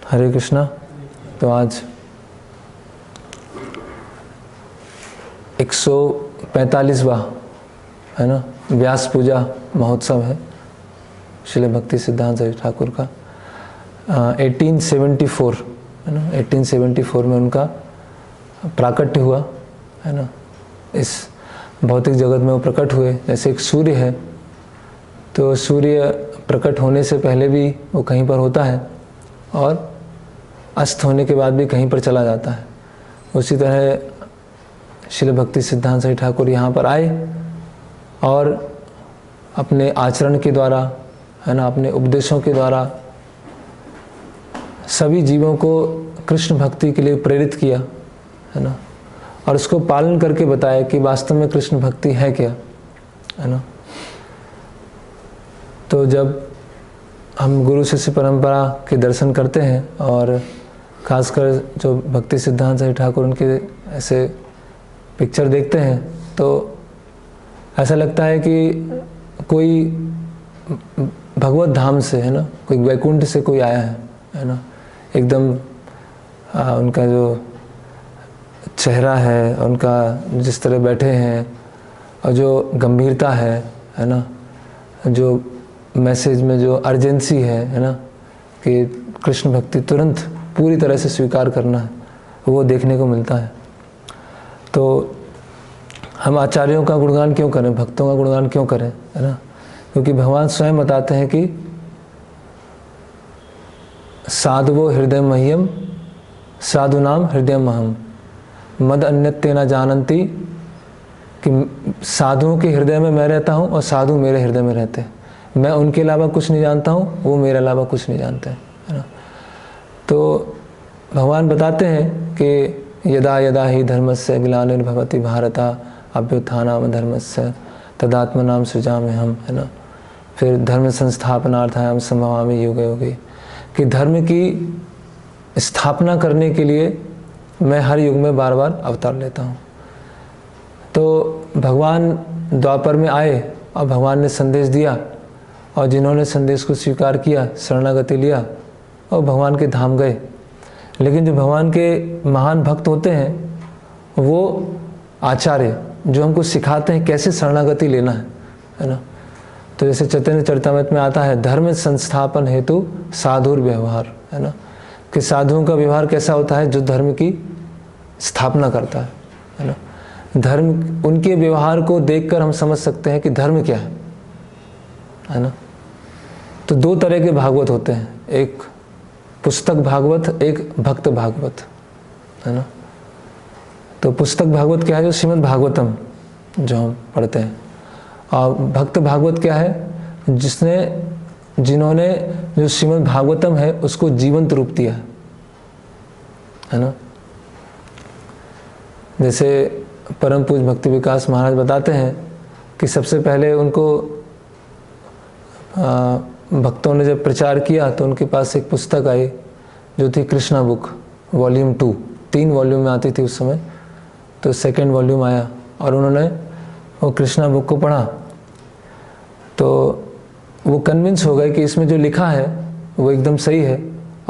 हरे कृष्णा। तो आज 145वां है ना व्यास पूजा महोत्सव है श्रील भक्ति सिद्धांत सरस्वती ठाकुर का। 1874 है ना, 1874 में उनका प्राकट्य हुआ है ना। इस भौतिक जगत में वो प्रकट हुए। जैसे एक सूर्य है तो सूर्य प्रकट होने से पहले भी वो कहीं पर होता है और अस्त होने के बाद भी कहीं पर चला जाता है। उसी तरह श्रील भक्ति सिद्धांत सरस्वती ठाकुर यहाँ पर आए और अपने आचरण के द्वारा है ना, अपने उपदेशों के द्वारा सभी जीवों को कृष्ण भक्ति के लिए प्रेरित किया है ना, और उसको पालन करके बताया कि वास्तव में कृष्ण भक्ति है क्या है ना। तो जब हम गुरु शिष्य परंपरा के दर्शन करते हैं और खासकर जो भक्ति सिद्धांत सरस्वती ठाकुर उनके ऐसे पिक्चर देखते हैं तो ऐसा लगता है कि कोई भगवत धाम से है ना, कोई वैकुंठ से कोई आया है ना। एकदम उनका जो चेहरा है, उनका जिस तरह बैठे हैं और जो गंभीरता है ना, जो मैसेज में जो अर्जेंसी है ना, कि कृष्ण भक्ति तुरंत पूरी तरह से स्वीकार करना है, वो देखने को मिलता है। तो हम आचार्यों का गुणगान क्यों करें, भक्तों का गुणगान क्यों करें है ना, क्योंकि भगवान स्वयं बताते हैं कि साधवो हृदय मह्यम साधु नाम हृदय महम मद अन्यत्य न जानन्ति, कि साधुओं के हृदय में मैं रहता हूँ और साधु मेरे हृदय में रहते हैं। मैं उनके अलावा कुछ नहीं जानता हूँ, वो मेरे अलावा कुछ नहीं जानते हैं है ना। तो भगवान बताते हैं कि यदा यदा ही धर्मस्य ग्लानिर्भवति भारत अभ्युत्थानम् धर्मस्य तदात्मनां सृजाम्यहम् है ना। फिर धर्म संस्थापनार्थाय संभवामि युगे युगे, कि धर्म की स्थापना करने के लिए मैं हर युग में बार बार अवतार लेता हूँ। तो भगवान द्वापर में आए और भगवान ने संदेश दिया, और जिन्होंने संदेश को स्वीकार किया, शरणागति लिया और भगवान के धाम गए। लेकिन जो भगवान के महान भक्त होते हैं वो आचार्य जो हमको सिखाते हैं कैसे शरणागति लेना है ना। तो जैसे चैतन्य चरितामृत में आता है धर्म संस्थापन हेतु साधुर व्यवहार है ना, कि साधुओं का व्यवहार कैसा होता है, जो धर्म की स्थापना करता है ना। धर्म, उनके व्यवहार को देखकर हम समझ सकते हैं कि धर्म क्या है ना। तो दो तरह के भागवत होते हैं, एक पुस्तक भागवत, एक भक्त भागवत है ना। तो पुस्तक भागवत क्या है, जो श्रीमद् भागवतम जो हम पढ़ते हैं, और भक्त भागवत क्या है, जिन्होंने जो श्रीमद् भागवतम है उसको जीवंत रूप दिया है ना। जैसे परम पूज्य भक्ति विकास महाराज बताते हैं कि सबसे पहले उनको भक्तों ने जब प्रचार किया तो उनके पास एक पुस्तक आई जो थी कृष्णा बुक वॉल्यूम 2, 3 वॉल्यूम में आती थी उस समय। तो सेकंड वॉल्यूम आया और उन्होंने वो कृष्णा बुक को पढ़ा तो वो कन्विंस हो गए कि इसमें जो लिखा है वो एकदम सही है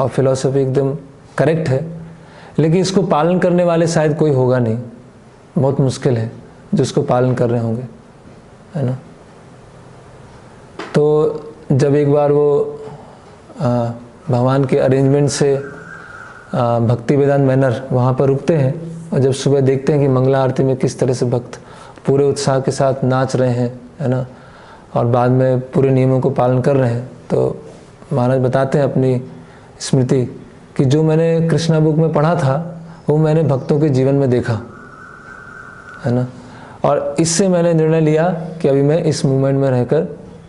और फिलॉसफी एकदम करेक्ट है, लेकिन इसको पालन करने वाले शायद कोई होगा नहीं, बहुत मुश्किल है जो इसको पालन कर रहे होंगे है ना। तो जब एक बार वो भगवान के अरेंजमेंट से भक्ति वेदांत मैनर वहाँ पर रुकते हैं और जब सुबह देखते हैं कि मंगला आरती में किस तरह से भक्त पूरे उत्साह के साथ नाच रहे हैं है ना, और बाद में पूरे नियमों को पालन कर रहे हैं, तो महाराज बताते हैं अपनी स्मृति कि जो मैंने कृष्णा बुक में पढ़ा था वो मैंने भक्तों के जीवन में देखा है ना, और इससे मैंने निर्णय लिया कि अभी मैं इस मूवमेंट में रहकर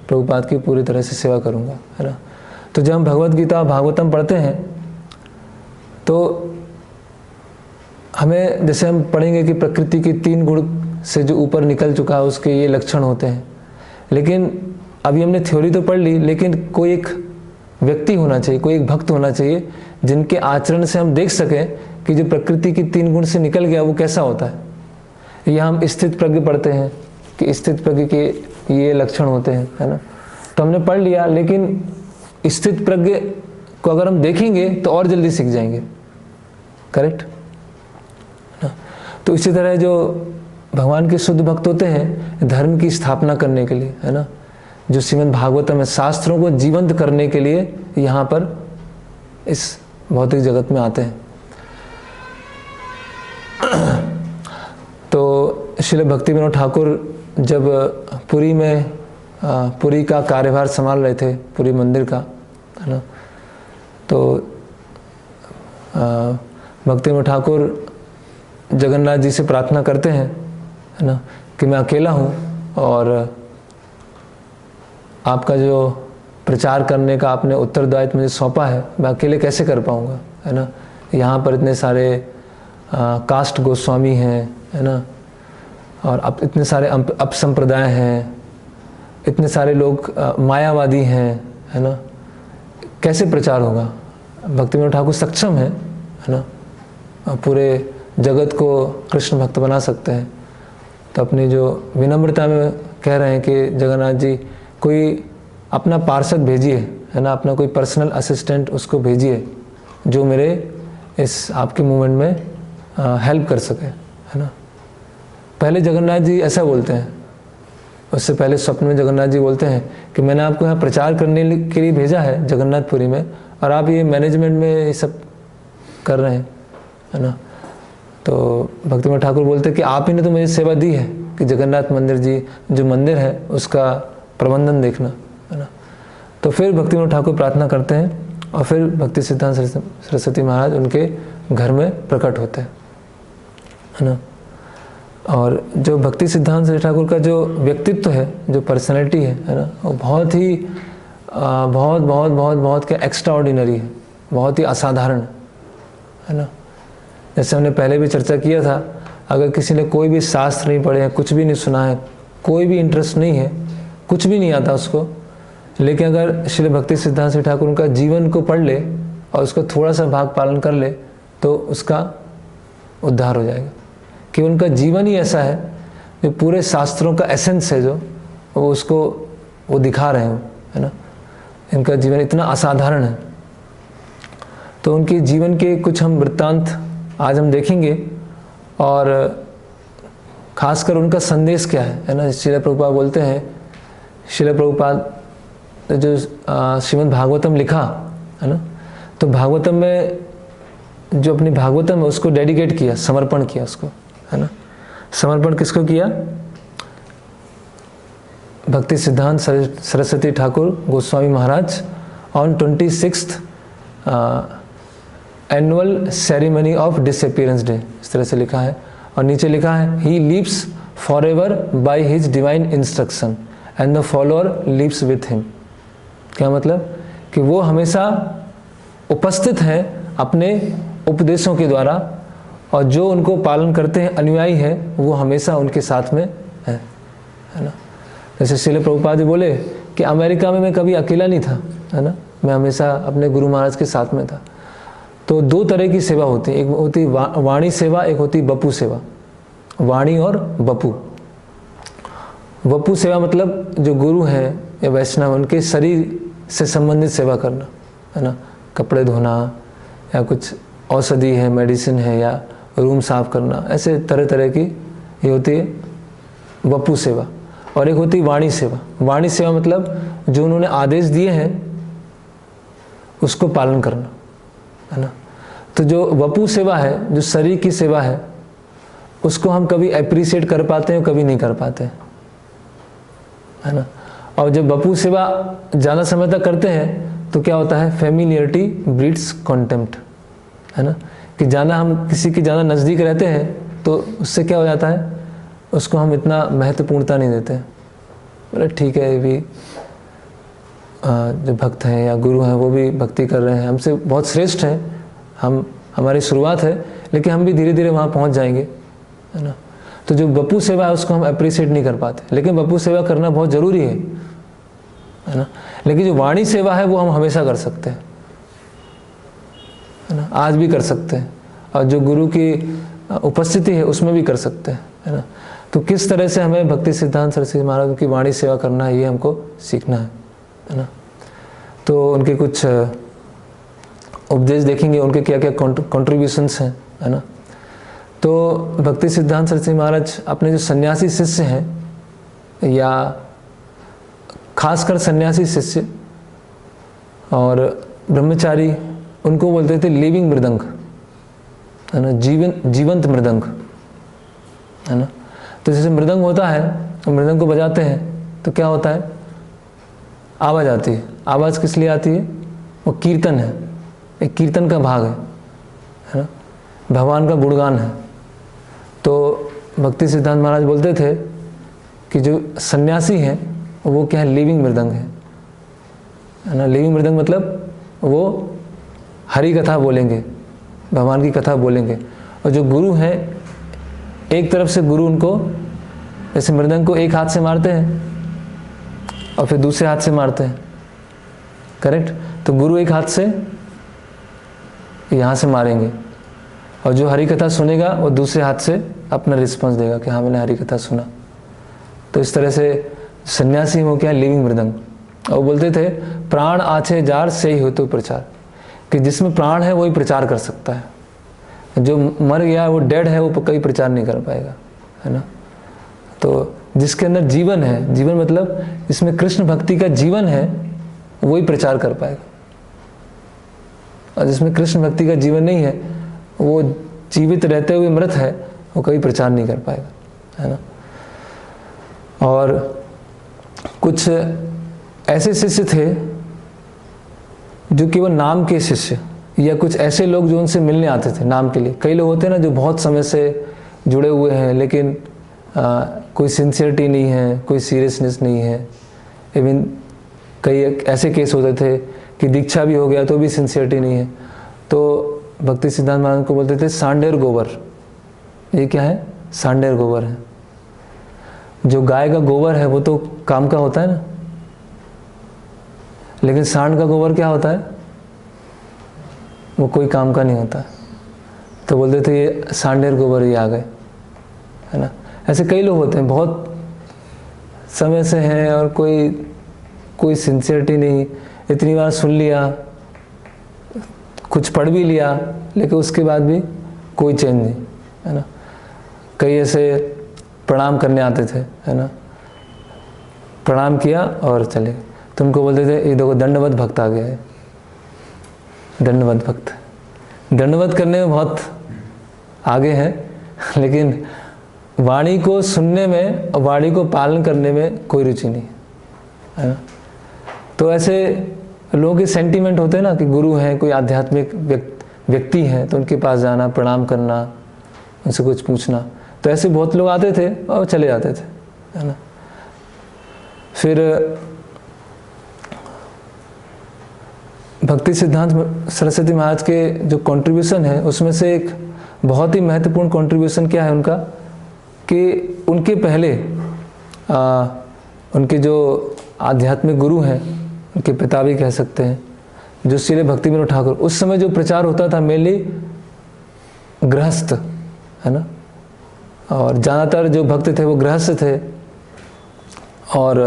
प्रभुपाद की पूरी तरह से सेवा करूंगा है ना। तो जब हम भगवत गीता भागवतम पढ़ते हैं तो हमें, जैसे हम पढ़ेंगे कि प्रकृति की 3 गुण से जो ऊपर निकल चुका है उसके ये लक्षण होते हैं, लेकिन अभी हमने थ्योरी तो पढ़ ली, लेकिन कोई एक व्यक्ति होना चाहिए, कोई एक भक्त होना चाहिए जिनके आचरण से हम देख सकें कि जो प्रकृति की 3 गुण से निकल गया वो कैसा होता है। या हम स्थित प्रज्ञ पढ़ते हैं कि स्थित प्रज्ञ के ये लक्षण होते हैं है ना। तो हमने पढ़ लिया, लेकिन स्थित प्रज्ञ को अगर हम देखेंगे तो और जल्दी सीख जाएंगे, करेक्ट ना। तो इसी तरह जो भगवान के शुद्ध भक्त होते हैं धर्म की स्थापना करने के लिए, है ना, जो श्रीमद् भागवतम में शास्त्रों को जीवंत करने के लिए यहाँ पर इस भौतिक जगत में आते हैं। तो श्रील भक्ति विनोद ठाकुर जब पुरी का कार्यभार संभाल रहे थे, पुरी मंदिर का, है ना, तो भक्ति विनोद ठाकुर जगन्नाथ जी से प्रार्थना करते हैं, है ना, कि मैं अकेला हूँ और आपका जो प्रचार करने का आपने उत्तरदायित्व मुझे सौंपा है, मैं अकेले कैसे कर पाऊँगा, है ना। यहाँ पर इतने सारे कास्ट गोस्वामी हैं, है ना, और अब इतने सारे अपसंप्रदाय हैं, इतने सारे लोग मायावादी हैं, है ना, कैसे प्रचार होगा। भक्ति विनोद ठाकुर सक्षम है ना, पूरे जगत को कृष्ण भक्त बना सकते हैं। तो अपनी जो विनम्रता में कह रहे हैं कि जगन्नाथ जी कोई अपना पार्षद भेजिए, है ना, अपना कोई पर्सनल असिस्टेंट उसको भेजिए जो मेरे इस आपके मूवमेंट में हेल्प कर सके, है ना। पहले जगन्नाथ जी ऐसा बोलते हैं, उससे पहले स्वप्न में जगन्नाथ जी बोलते हैं कि मैंने आपको यहाँ प्रचार करने के लिए भेजा है जगन्नाथपुरी में, और आप ये मैनेजमेंट में ये सब कर रहे हैं, है ना। तो भक्ति विनोद ठाकुर बोलते हैं कि आप ही ने तो मुझे सेवा दी है कि जगन्नाथ मंदिर जी जो मंदिर है उसका प्रबंधन देखना, है ना। तो फिर भक्ति विनोद ठाकुर प्रार्थना करते हैं और फिर भक्ति सिद्धांत सरस्वती महाराज उनके घर में प्रकट होते हैं, है ना। और जो भक्ति सिद्धांत सरस्वती ठाकुर का जो व्यक्तित्व है, जो पर्सनैलिटी है ना, वो बहुत ही बहुत क्या एक्स्ट्रा ऑर्डिनरी है, बहुत ही असाधारण, है ना। जैसे हमने पहले भी चर्चा किया था, अगर किसी ने कोई भी शास्त्र नहीं पढ़े हैं, कुछ भी नहीं सुना है, कोई भी इंटरेस्ट नहीं है, कुछ भी नहीं आता उसको, लेकिन अगर श्री भक्ति सिद्धांत सरस्वती ठाकुर उनका जीवन को पढ़ ले और उसको थोड़ा सा भाग पालन कर ले तो उसका उद्धार हो जाएगा। कि उनका जीवन ही ऐसा है जो पूरे शास्त्रों का एसेंस है, जो वो उसको वो दिखा रहे हैं, है ना। इनका जीवन इतना असाधारण है। तो उनके जीवन के कुछ हम वृत्तांत आज हम देखेंगे और खासकर उनका संदेश क्या है ना। श्रील प्रभुपाद बोलते हैं, श्रील प्रभुपाद जो श्रीमद् भागवतम लिखा, है ना, तो भागवतम में जो अपनी भागवतम है उसको डेडिकेट किया, समर्पण किया उसको, है ना। समर्पण किसको किया? Bhakti Siddhanta Saraswati Thakur Goswami Maharaj on 26th annual ceremony of disappearance day, इस तरह से लिखा है। और नीचे लिखा है he lives for ever by his divine instruction and the follower lives with him. क्या मतलब? कि वो हमेशा उपस्थित हैं अपने उपदेशों के द्वारा, और जो उनको पालन करते हैं अनुयायी है वो हमेशा उनके साथ में है ना। जैसे श्रील प्रभुपाद जी बोले कि अमेरिका में मैं कभी अकेला नहीं था, है ना, मैं हमेशा अपने गुरु महाराज के साथ में था। तो दो तरह की सेवा होती है, एक होती वाणी सेवा, एक होती बपू सेवा। वाणी और बपू। बपू सेवा मतलब जो गुरु हैं या वैष्णव उनके शरीर से संबंधित सेवा करना, है ना, कपड़े धोना या कुछ औषधि है, मेडिसिन है, या रूम साफ करना, ऐसे तरह तरह की ये होती है बपू सेवा। और एक होती वाणी सेवा। वाणी सेवा मतलब जो उन्होंने आदेश दिए हैं उसको पालन करना, है ना। तो जो वपू सेवा है, जो शरीर की सेवा है, उसको हम कभी अप्रिशिएट कर पाते हैं, कभी नहीं कर पाते हैं, है ना। और जब वपू सेवा ज़्यादा समय तक करते हैं तो क्या होता है? फैमिलियरिटी ब्रीड्स कॉन्टेम्प्ट, है ना। कि ज़्यादा हम किसी के ज़्यादा नज़दीक रहते हैं तो उससे क्या हो जाता है? उसको हम इतना महत्वपूर्णता नहीं देते हैं। बोले ठीक है, ये भी जो भक्त हैं या गुरु हैं वो भी भक्ति कर रहे हैं, हमसे बहुत श्रेष्ठ हैं, हम हमारी शुरुआत है, लेकिन हम भी धीरे धीरे वहाँ पहुँच जाएंगे, है ना। तो जो बपू सेवा है उसको हम अप्रिशिएट नहीं कर पाते, लेकिन बपू सेवा करना बहुत ज़रूरी है ना। लेकिन जो वाणी सेवा है वो हम हमेशा कर सकते हैं, है ना, आज भी कर सकते हैं, और जो गुरु की उपस्थिति है उसमें भी कर सकते हैं, है ना। तो किस तरह से हमें भक्ति सिद्धांत सरस्वती महाराज की वाणी सेवा करना है, ये हमको सीखना है ना। तो उनके कुछ उपदेश देखेंगे उनके क्या क्या कंट्रीब्यूशंस हैं, है ना। तो भक्ति सिद्धांत सरस्वती महाराज अपने जो सन्यासी शिष्य हैं या खासकर सन्यासी शिष्य और ब्रह्मचारी, उनको बोलते थे लिविंग मृदंग, है ना, जीवंत मृदंग, है ना। तो जैसे मृदंग होता है, तो मृदंग को बजाते हैं तो क्या होता है, आवाज़ आती है। आवाज़ किस लिए आती है, वो कीर्तन है, एक कीर्तन का भाग है ना, भगवान का गुणगान है। तो भक्ति सिद्धांत महाराज बोलते थे कि जो सन्यासी हैं वो क्या है, लिविंग मृदंग है ना। लिविंग मृदंग मतलब वो हरि कथा बोलेंगे, भगवान की कथा बोलेंगे। और जो गुरु हैं, एक तरफ से गुरु उनको जैसे मृदंग को एक हाथ से मारते हैं और फिर दूसरे हाथ से मारते हैं, करेक्ट। तो गुरु एक हाथ से यहाँ से मारेंगे और जो हरि कथा सुनेगा वो दूसरे हाथ से अपना रिस्पॉन्स देगा कि हाँ मैंने हरि कथा सुना। तो इस तरह से सन्यासी वो क्या, लिविंग मृदंग। और वो बोलते थे प्राण आछे जार से ही हो तो प्रचार, कि जिसमें प्राण है वही प्रचार कर सकता है, जो मर गया वो डेड है वो कभी प्रचार नहीं कर पाएगा, है ना। तो जिसके अंदर जीवन है, जीवन मतलब इसमें कृष्ण भक्ति का जीवन है, वही प्रचार कर पाएगा। और जिसमें कृष्ण भक्ति का जीवन नहीं है, वो जीवित रहते हुए मृत है, वो कभी प्रचार नहीं कर पाएगा, है ना। और कुछ ऐसे शिष्य थे जो केवल नाम के शिष्य, या कुछ ऐसे लोग जो उनसे मिलने आते थे नाम के लिए। कई लोग होते हैं ना जो बहुत समय से जुड़े हुए हैं लेकिन कोई सिंसियरिटी नहीं है, कोई सीरियसनेस नहीं है। इवन कई ऐसे केस होते थे कि दीक्षा भी हो गया तो भी सिंसियरिटी नहीं है। तो भक्ति सिद्धांत महाराज को बोलते थे सांडेर गोबर। ये क्या है, सांडेर गोबर है। जो गाय का गोबर है वो तो काम का होता है ना, लेकिन सांड का गोबर क्या होता है, वो कोई काम का नहीं होता। तो बोलते थे ये सांडेर गोबर ही आ गए, है ना। ऐसे कई लोग होते हैं बहुत समय से हैं और कोई सिंसियरिटी नहीं, इतनी बार सुन लिया, कुछ पढ़ भी लिया, लेकिन उसके बाद भी कोई चेंज नहीं, है ना। कई ऐसे प्रणाम करने आते थे, है ना, प्रणाम किया और चले गए। तो उनको बोलते थे ये देखो दंडवत भक्त आ गया है, दंडवत भक्त। दंडवत करने में बहुत आगे हैं, लेकिन वाणी को सुनने में और वाणी को पालन करने में कोई रुचि नहीं, है ना। तो ऐसे लोगों के सेंटीमेंट होते हैं ना कि गुरु हैं, कोई आध्यात्मिक व्यक्ति हैं, तो उनके पास जाना, प्रणाम करना, उनसे कुछ पूछना। तो ऐसे बहुत लोग आते थे और चले जाते थे, है ना। फिर भक्ति सिद्धांत सरस्वती महाराज के जो कंट्रीब्यूशन है उसमें से एक बहुत ही महत्वपूर्ण कंट्रीब्यूशन क्या है उनका, कि उनके पहले उनके जो आध्यात्मिक गुरु हैं, उनके पिता भी कह सकते हैं, जो श्री भक्ति विनोद ठाकुर, उस समय जो प्रचार होता था मेनली गृहस्थ, है ना। और ज़्यादातर जो भक्त थे वो गृहस्थ थे और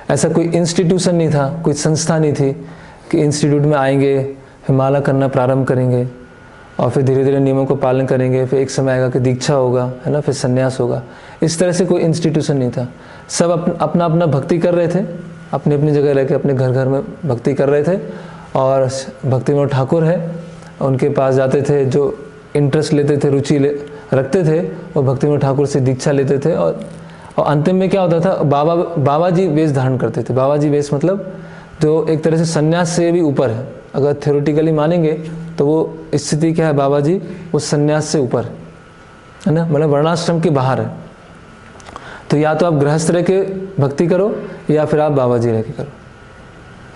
ऐसा कोई इंस्टीट्यूशन नहीं था, कोई संस्था नहीं थी कि इंस्टीट्यूट में आएंगे, फिर माला करना प्रारंभ करेंगे और फिर धीरे धीरे नियमों को पालन करेंगे, फिर एक समय आएगा कि दीक्षा होगा, है ना, फिर संन्यास होगा। इस तरह से कोई इंस्टीट्यूशन नहीं था। सब अपना अपना भक्ति कर रहे थे, अपनी अपनी जगह रह के अपने घर घर में भक्ति कर रहे थे। और भक्ति विनोद ठाकुर है, उनके पास जाते थे, जो इंटरेस्ट लेते थे, रुचि रखते थे, वो भक्ति विनोद ठाकुर से दीक्षा लेते थे। और अंतिम में क्या होता था, बाबा जी वेश धारण करते थे। बाबा जी वेश मतलब जो एक तरह से सन्यास से भी ऊपर है। अगर थ्योरेटिकली मानेंगे तो वो स्थिति क्या है, बाबा जी उस सन्यास से ऊपर है ना, मतलब वर्णाश्रम के बाहर है। तो या तो आप गृहस्थ रह के भक्ति करो या फिर आप बाबा जी रह के करो,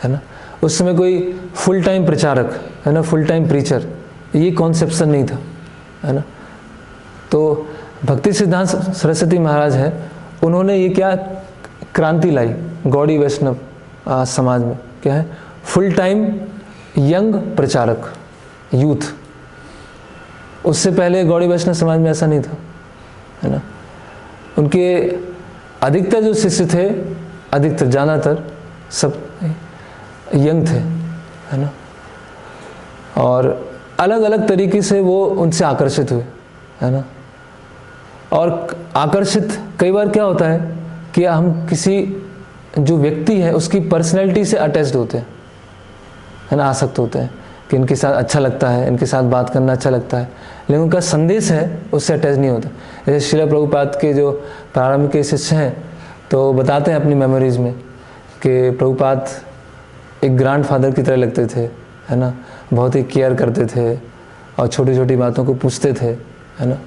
है ना। उस समय कोई फुल टाइम प्रचारक, है ना, फुल टाइम प्रीचर, ये कॉन्सेप्शन नहीं था, है ना। तो भक्ति सिद्धांत सरस्वती महाराज है, उन्होंने ये क्या क्रांति लाई गौड़ी वैष्णव समाज में। क्या है, फुल टाइम यंग प्रचारक, यूथ। उससे पहले गौड़ी वैष्णव समाज में ऐसा नहीं था, है ना। उनके अधिकतर जो शिष्य थे, अधिकतर ज़्यादातर सब यंग थे, है ना। और अलग अलग तरीके से वो उनसे आकर्षित हुए, है ना। और आकर्षित कई बार क्या होता है कि हम किसी जो व्यक्ति है उसकी पर्सनैलिटी से अटैच्ड होते हैं, है ना, आसक्त होते हैं कि इनके साथ अच्छा लगता है, इनके साथ बात करना अच्छा लगता है, लेकिन उनका संदेश है उससे अटैच नहीं होता। जैसे श्रील प्रभुपाद के जो प्रारंभ के शिष्य हैं तो बताते हैं अपनी मेमोरीज में कि प्रभुपाद एक ग्रैंडफादर की तरह लगते थे, है ना, बहुत ही केयर करते थे और छोटी छोटी बातों को पूछते थे, है ना।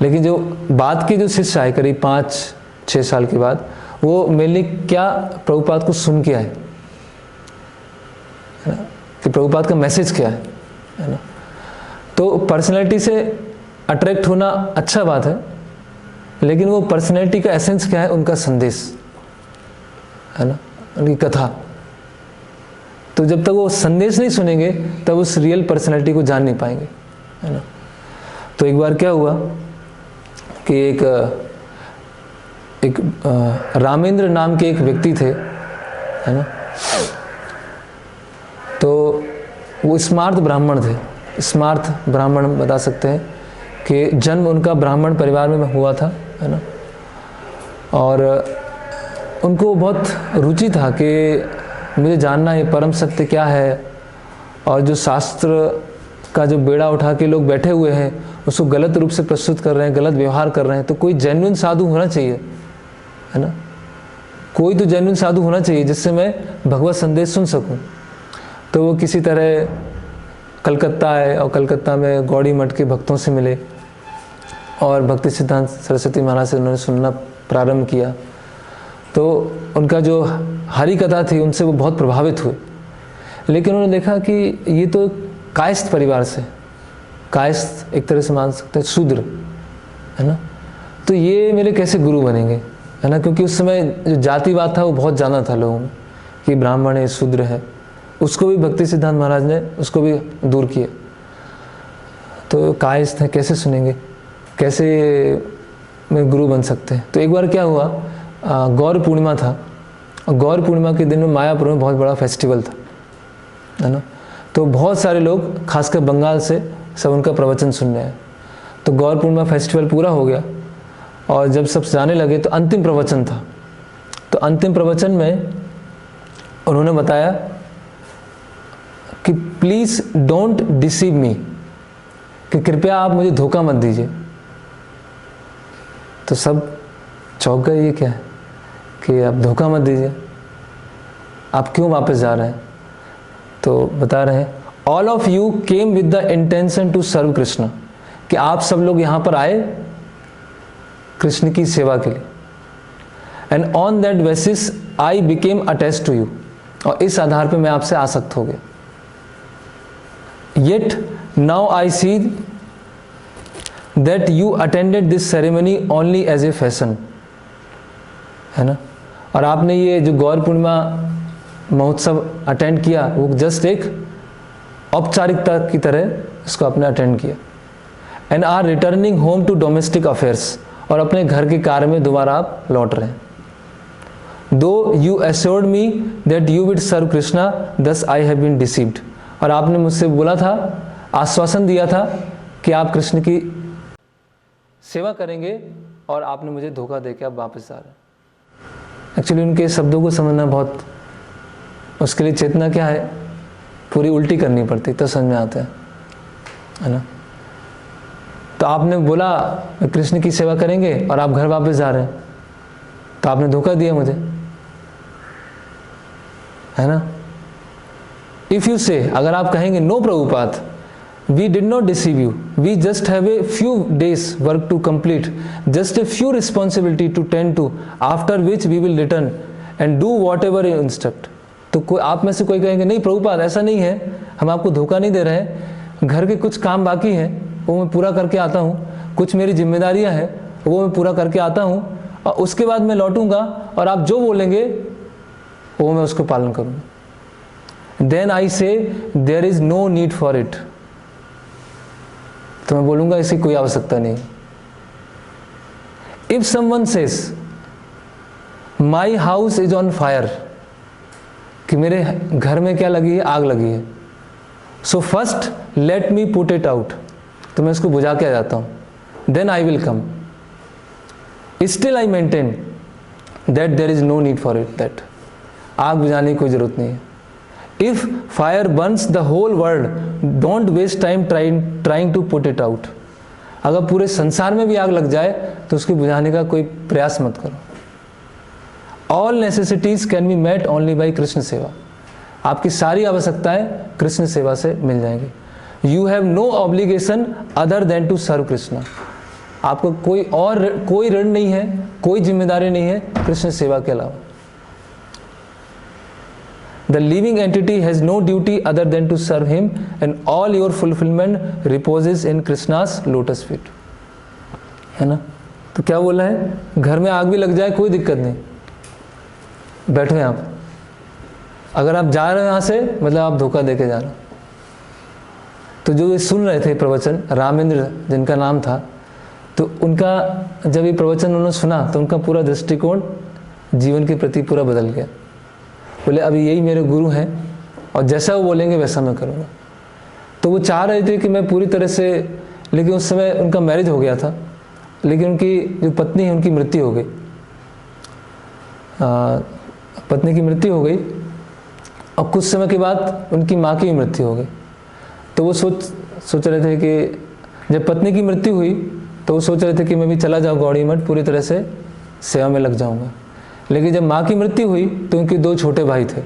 लेकिन जो बाद के जो शिष्य आए करीब 5-6 साल के बाद, वो मेनली क्या प्रभुपाद को सुन के आए, है ना, कि प्रभुपाद का मैसेज क्या है ना। तो पर्सनैलिटी से अट्रैक्ट होना अच्छा बात है, लेकिन वो पर्सनैलिटी का एसेंस क्या है, उनका संदेश, है ना, उनकी कथा। तो जब तक वो संदेश नहीं सुनेंगे तब उस रियल पर्सनैलिटी को जान नहीं पाएंगे, है ना। तो एक बार क्या हुआ कि एक रामेंद्र नाम के एक व्यक्ति थे, है ना। तो वो स्मार्त ब्राह्मण थे, स्मार्त ब्राह्मण बता सकते हैं कि जन्म उनका ब्राह्मण परिवार में हुआ था, है ना। और उनको बहुत रुचि था कि मुझे जानना है परम सत्य क्या है, और जो शास्त्र का जो बेड़ा उठा के लोग बैठे हुए हैं उसको गलत रूप से प्रस्तुत कर रहे हैं, गलत व्यवहार कर रहे हैं, तो कोई जेन्युइन साधु होना चाहिए, है ना। कोई तो जेन्युइन साधु होना चाहिए जिससे मैं भगवत संदेश सुन सकूं। तो वो किसी तरह कलकत्ता आए और कलकत्ता में गौड़ी मठ के भक्तों से मिले और भक्ति सिद्धांत सरस्वती महाराज से उन्होंने सुनना प्रारंभ किया। तो उनका जो हरि कथा थी उनसे वो बहुत प्रभावित हुए, लेकिन उन्होंने देखा कि ये तो कायस्थ परिवार से, कायस्थ एक तरह से मान सकते हैं शूद्र, है ना, तो ये मेरे कैसे गुरु बनेंगे, है ना, क्योंकि उस समय जो जातिवाद था वो बहुत ज़्यादा था लोगों में कि ब्राह्मण है, शूद्र है, उसको भी भक्ति सिद्धांत महाराज ने उसको भी दूर किया। तो कायस्थ है, कैसे सुनेंगे, कैसे मेरे गुरु बन सकते हैं। तो एक बार क्या हुआ, गौर पूर्णिमा था, और गौर पूर्णिमा के दिन में मायापुर में बहुत बड़ा फेस्टिवल था, है ना। तो बहुत सारे लोग खासकर बंगाल से सब उनका प्रवचन सुनने आए। तो गौर पूर्णिमा फेस्टिवल पूरा हो गया और जब सब जाने लगे तो अंतिम प्रवचन था। तो अंतिम प्रवचन में उन्होंने बताया कि प्लीज़ डोंट डिसीव मी, कि कृपया आप मुझे धोखा मत दीजिए। तो सब चौंक गए, ये क्या है कि आप धोखा मत दीजिए, आप क्यों वापस जा रहे हैं। तो बता रहे हैं all of you came with the intention to serve Krishna, कि आप सब लोग यहाँ पर आए कृष्ण की सेवा के लिए। And on that basis I became attached to you, और इस आधार पे मैं आपसे आसक्त हो गया। Yet now I see that you attended this ceremony only as a fashion, है ना, और आपने ये जो गौर पूर्णिमा महोत्सव अटेंड किया वो जस्ट एक औपचारिकता की तरह इसको आपने अटेंड किया। And are returning home to domestic affairs, और अपने घर के कार्य में दोबारा आप लौट रहे हैं। Though you assured me that you would serve Krishna thus I have been deceived, और आपने मुझसे बोला था, आश्वासन दिया था कि आप कृष्ण की सेवा करेंगे, और आपने मुझे धोखा देकर आप वापस जा रहे हैं। एक्चुअली उनके शब्दों को समझना बहुत, उसके लिए चेतना क्या है पूरी उल्टी करनी पड़ती तो समझ में आता है ना। तो आपने बोला कृष्ण की सेवा करेंगे और आप घर वापस जा रहे हैं, तो आपने धोखा दिया मुझे, है ना। इफ यू से, अगर आप कहेंगे no Prabhupada, we did not deceive you, we just have a few days work to complete, just a few responsibility to tend to, after which we will return and do whatever you instruct. तो कोई आप में से कोई कहेंगे नहीं प्रभुपाद ऐसा नहीं है, हम आपको धोखा नहीं दे रहे हैं, घर के कुछ काम बाकी हैं वो मैं पूरा करके आता हूँ, कुछ मेरी जिम्मेदारियाँ हैं वो मैं पूरा करके आता हूँ, और उसके बाद मैं लौटूंगा और आप जो बोलेंगे वो मैं उसको पालन करूँगा। Then I say there is no need for it, तो मैं बोलूँगा इसकी कोई आवश्यकता नहीं। If someone says my house is on fire, कि मेरे घर में क्या लगी है, आग लगी है, so first let me put it out, तो मैं इसको बुझा के आ जाता हूँ, then I will come. Still I maintain that there is no need for it, that आग बुझाने की कोई ज़रूरत नहीं है। If fire burns the whole world don't waste time trying to put it out. अगर पूरे संसार में भी आग लग जाए तो उसको बुझाने का कोई प्रयास मत करो। All necessities can be met only by Krishna सेवा। आपकी सारी आवश्यकताएं कृष्ण सेवा से मिल जाएंगी। You have no obligation other than to serve Krishna. आपको कोई ऋण नहीं है, कोई जिम्मेदारी नहीं है कृष्ण सेवा के अलावा। The living entity has no duty other than to serve him, and all your fulfillment reposes in Krishna's lotus feet. है ना? तो क्या बोला है, घर में आग भी लग जाए कोई दिक्कत नहीं, बैठो यहाँ पर। अगर आप जा रहे हो यहाँ से, मतलब आप धोखा देके जा रहे हो। तो जो ये सुन रहे थे प्रवचन, रामेंद्र जिनका नाम था, तो उनका जब ये प्रवचन उन्होंने सुना तो उनका पूरा दृष्टिकोण जीवन के प्रति पूरा बदल गया। बोले अभी यही मेरे गुरु हैं और जैसा वो बोलेंगे वैसा मैं करूँगा। तो वो चाह रहे थे कि मैं पूरी तरह से, लेकिन उस समय उनका मैरिज हो गया था, लेकिन उनकी जो पत्नी है उनकी मृत्यु हो गई। पत्नी की मृत्यु हो गई और कुछ समय के बाद उनकी माँ की भी मृत्यु हो गई। तो वो सोच रहे थे कि जब पत्नी की मृत्यु हुई तो वो सोच रहे थे कि मैं भी चला जाऊँ गौड़ी मठ, पूरी तरह से सेवा में लग जाऊँगा। लेकिन जब माँ की मृत्यु हुई तो उनके 2 छोटे भाई थे,